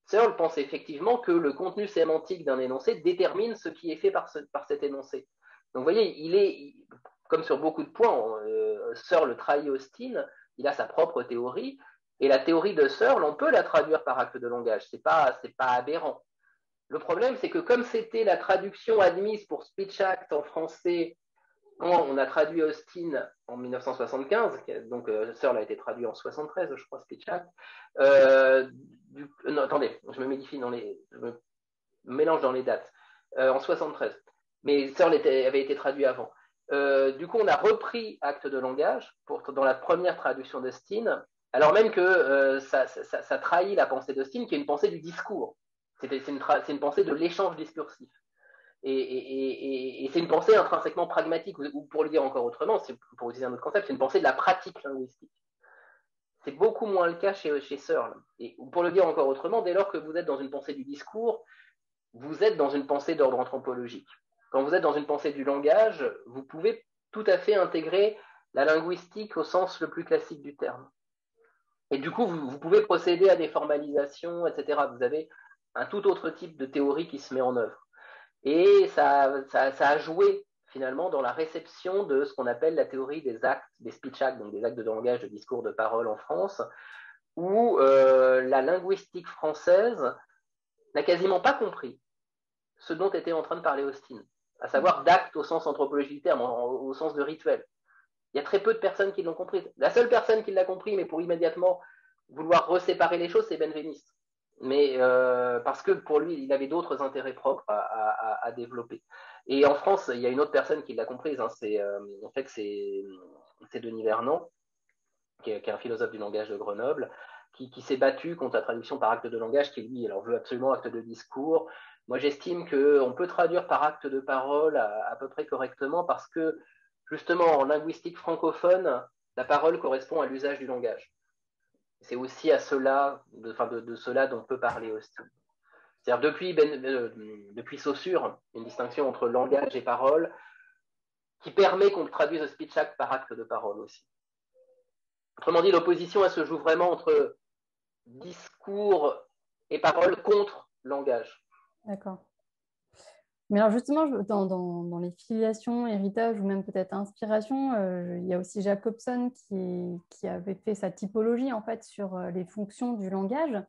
Searle pense effectivement que le contenu sémantique d'un énoncé détermine ce qui est fait par cet énoncé. Donc, vous voyez, comme sur beaucoup de points, Searle trahit Austin, il a sa propre théorie, et la théorie de Searle, on peut la traduire par acte de langage, c'est pas aberrant. Le problème, c'est que comme c'était la traduction admise pour Speech Act en français, quand on a traduit Austin en 1975, donc Searle a été traduit en 73, je crois, Speech Act. Non, attendez, je me mélange dans les dates. En 73. Mais Searle avait été traduit avant. Du coup, on a repris acte de langage dans la première traduction d'Austin, alors même que ça trahit la pensée d'Austin, qui est une pensée du discours. C'est une pensée de l'échange discursif. Et c'est une pensée intrinsèquement pragmatique, ou pour le dire encore autrement, pour utiliser un autre concept, c'est une pensée de la pratique linguistique. C'est beaucoup moins le cas chez Searle. Et pour le dire encore autrement, dès lors que vous êtes dans une pensée du discours, vous êtes dans une pensée d'ordre anthropologique. Quand vous êtes dans une pensée du langage, vous pouvez tout à fait intégrer la linguistique au sens le plus classique du terme. Et du coup, vous pouvez procéder à des formalisations, etc. Vous avez un tout autre type de théorie qui se met en œuvre. Et ça a joué finalement dans la réception de ce qu'on appelle la théorie des actes, des speech acts, donc des actes de langage, de discours, de parole en France, où la linguistique française n'a quasiment pas compris ce dont était en train de parler Austin, à savoir d'acte au sens anthropologique du terme, au sens de rituel. Il y a très peu de personnes qui l'ont compris. La seule personne qui l'a compris, mais pour immédiatement vouloir reséparer les choses, c'est Benveniste. Mais parce que pour lui, il avait d'autres intérêts propres à développer. Et en France, il y a une autre personne qui l'a comprise. Hein, en fait, c'est Denis Vernant, qui est un philosophe du langage de Grenoble, qui s'est battu contre la traduction par acte de langage, qui lui, alors veut absolument acte de discours. Moi, j'estime qu'on peut traduire par acte de parole à peu près correctement parce que, justement, en linguistique francophone, la parole correspond à l'usage du langage. C'est aussi à cela, de cela dont peut parler Austin. C'est-à-dire depuis Saussure, une distinction entre langage et parole qui permet qu'on traduise le speech act par acte de parole aussi. Autrement dit, l'opposition, elle se joue vraiment entre discours et parole contre langage. D'accord. Mais alors justement, dans les filiations, héritages ou même peut-être inspiration, il y a aussi Jacobson qui avait fait sa typologie en fait sur les fonctions du langage.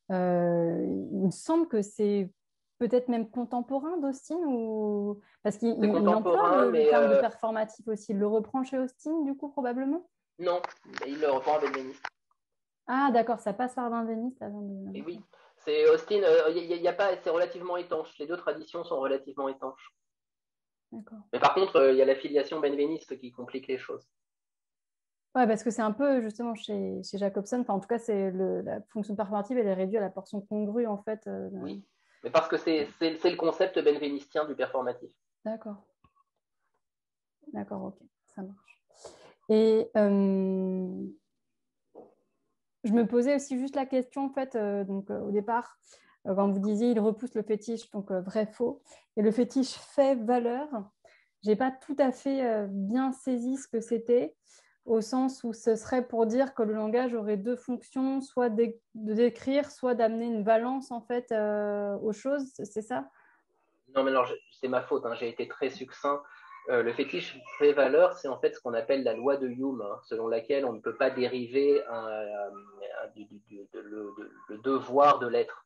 Il me semble que c'est peut-être même contemporain d'Austin ou parce qu'il emploie le terme de performatif aussi. Il le reprend chez Austin du coup probablement? Non, il le reprend à Benveniste. Ah d'accord, ça passe par Benveniste avant de... Et oui. C'est Austin, y a pas, c'est relativement étanche. Les deux traditions sont relativement étanches. D'accord. Mais par contre, il y a la filiation benveniste qui complique les choses. Ouais, parce que c'est un peu justement chez Jacobson, enfin en tout cas, c'est la fonction performative, elle est réduite à la portion congrue en fait. Oui, mais parce que c'est le concept benvenistien du performatif. D'accord. D'accord, ok, ça marche. Et je me posais aussi juste la question, en fait, au départ, quand vous disiez il repousse le fétiche, donc vrai-faux, et le fétiche fait-valeur, je n'ai pas tout à fait bien saisi ce que c'était, au sens où ce serait pour dire que le langage aurait deux fonctions, soit de décrire, soit d'amener une valence en fait aux choses, c'est ça? Non, mais alors c'est ma faute, hein, j'ai été très succinct. Le fétiche fait-valeur, c'est en fait ce qu'on appelle la loi de Hume, hein, selon laquelle on ne peut pas dériver le devoir de l'être.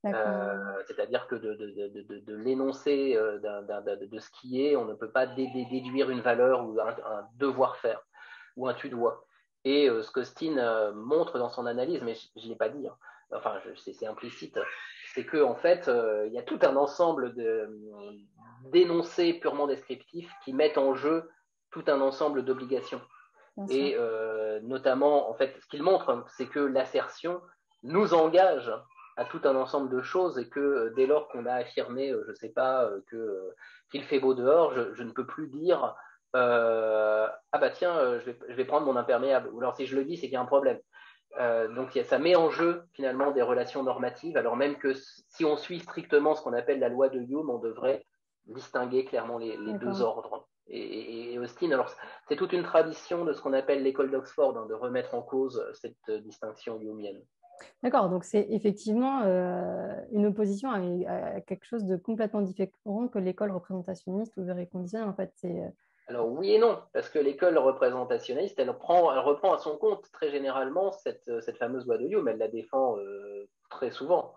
C'est-à-dire que de l'énoncé de ce qui est, on ne peut pas déduire une valeur ou un devoir-faire ou un tu-dois. Et ce qu'Austin montre dans son analyse, mais je ne l'ai pas dit, hein, enfin c'est implicite, c'est qu'en en fait, il y a tout un ensemble d'énoncés purement descriptifs qui mettent en jeu tout un ensemble d'obligations. Et notamment, en fait, ce qu'il montre, c'est que l'assertion nous engage à tout un ensemble de choses et que dès lors qu'on a affirmé, je ne sais pas, qu'il fait beau dehors, je ne peux plus dire ah bah tiens, je vais prendre mon imperméable. Ou alors si je le dis, c'est qu'il y a un problème. Donc ça met en jeu finalement des relations normatives, alors même que si on suit strictement ce qu'on appelle la loi de Hume, on devrait distinguer clairement les deux ordres. Et Austin, alors c'est toute une tradition de ce qu'on appelle l'école d'Oxford, hein, de remettre en cause cette distinction humienne. D'accord, donc c'est effectivement une opposition à quelque chose de complètement différent que l'école représentationniste ou véréconditionnelle. En fait, alors oui et non, parce que l'école représentationniste, elle reprend à son compte très généralement cette fameuse loi de Hume, elle la défend très souvent.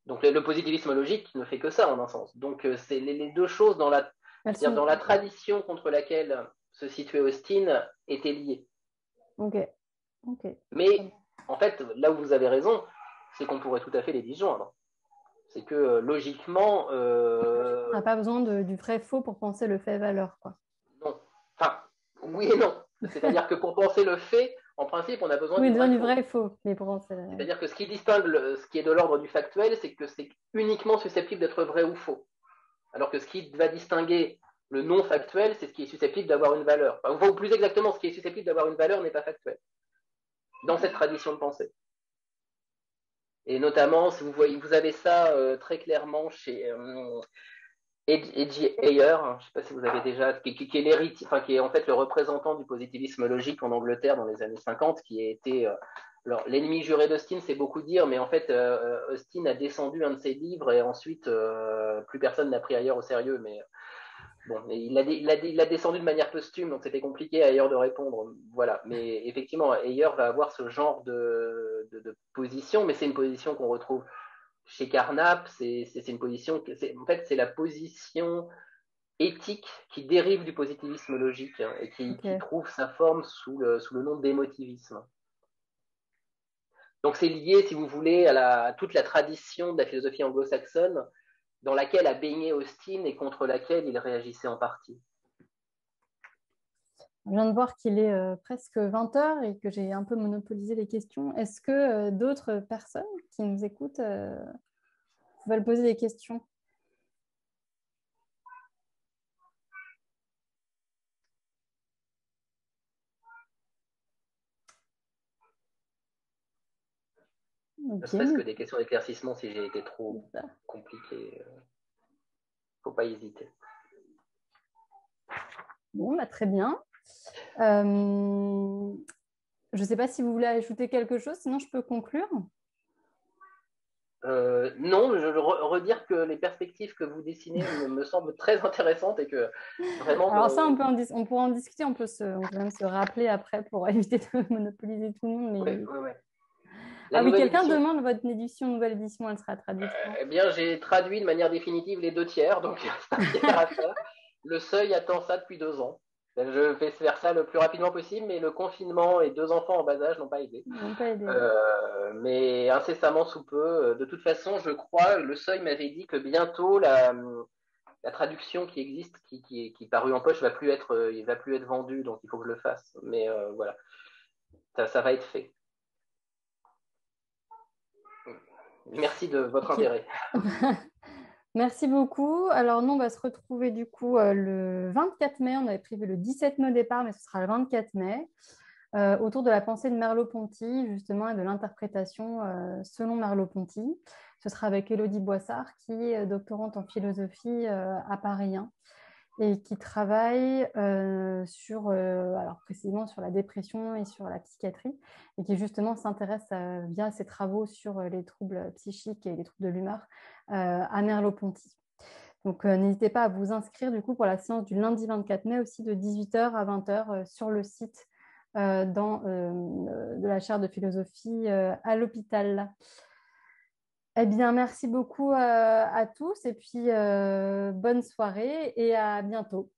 Donc le positivisme logique ne fait que ça en un sens. Donc c'est les deux choses dans la tradition contre laquelle se situait Austin étaient liées. Ok. Mais en fait, là où vous avez raison, c'est qu'on pourrait tout à fait les disjoindre. C'est que logiquement... on n'a pas besoin du vrai-faux pour penser le fait-valeur, quoi. Non. Enfin, oui et non. C'est-à-dire que pour penser le fait, en principe, on a besoin du vrai-faux. vrai-faux. Mais pour penser... C'est-à-dire que ce qui distingue ce qui est de l'ordre du factuel, c'est que c'est uniquement susceptible d'être vrai ou faux. Alors que ce qui va distinguer le non factuel, c'est ce qui est susceptible d'avoir une valeur. Enfin, ou plus exactement, ce qui est susceptible d'avoir une valeur n'est pas factuel. Dans cette tradition de pensée. Et notamment, si vous avez ça très clairement chez Edgy Ayer, je ne sais pas si vous avez déjà, qui est en fait le représentant du positivisme logique en Angleterre dans les années 50, qui a été alors, l'ennemi juré d'Austin, c'est beaucoup dire, mais en fait, Austin a descendu un de ses livres et ensuite, plus personne n'a pris ailleurs au sérieux. Mais Bon, il l'a descendu de manière posthume, donc c'était compliqué à Ayer de répondre. Voilà. Mais effectivement, Ayer va avoir ce genre de position, mais c'est une position qu'on retrouve chez Carnap. C'est une position, en fait, c'est la position éthique qui dérive du positivisme logique, hein, et qui trouve sa forme sous le nom d'émotivisme. Donc c'est lié, si vous voulez, à toute la tradition de la philosophie anglo-saxonne dans laquelle a baigné Austin et contre laquelle il réagissait en partie. Je viens de voir qu'il est presque 20 heures et que j'ai un peu monopolisé les questions. Est-ce que d'autres personnes qui nous écoutent veulent poser des questions? Ne serait-ce que des questions d'éclaircissement si j'ai été trop compliqué. Faut pas hésiter. Bon, bah, très bien. Je ne sais pas si vous voulez ajouter quelque chose, sinon je peux conclure. Non, je veux redire que les perspectives que vous dessinez me semblent très intéressantes et que vraiment. Alors ça, on pourra en discuter, on peut même se rappeler après pour éviter de monopoliser tout le monde. Mais... Ouais. Ah oui, quelqu'un demande votre nouvelle édition, elle sera traduite. Eh bien, j'ai traduit de manière définitive les 2 tiers, donc c'est à faire. Le Seuil attend ça depuis 2 ans. Je vais faire ça le plus rapidement possible, mais le confinement et 2 enfants en bas âge n'ont pas aidé. Mais incessamment sous peu. De toute façon, je crois, le Seuil m'avait dit que bientôt la traduction qui existe, qui est parue en poche, va plus être vendue, donc il faut que je le fasse. Mais voilà, ça va être fait. Merci de votre intérêt. Merci beaucoup. Alors, nous, on va se retrouver du coup le 24 mai. On avait prévu le 17 mai au départ, mais ce sera le 24 mai, autour de la pensée de Merleau-Ponty, justement, et de l'interprétation selon Merleau-Ponty. Ce sera avec Élodie Boissard, qui est doctorante en philosophie à Paris 1 et qui travaille alors précisément sur la dépression et sur la psychiatrie, et qui justement s'intéresse via ses travaux sur les troubles psychiques et les troubles de l'humeur à Merleau-Ponty. Donc n'hésitez pas à vous inscrire du coup pour la séance du lundi 24 mai aussi de 18h à 20h sur le site de la chaire de philosophie à l'hôpital. Eh bien, merci beaucoup à tous et puis bonne soirée et à bientôt.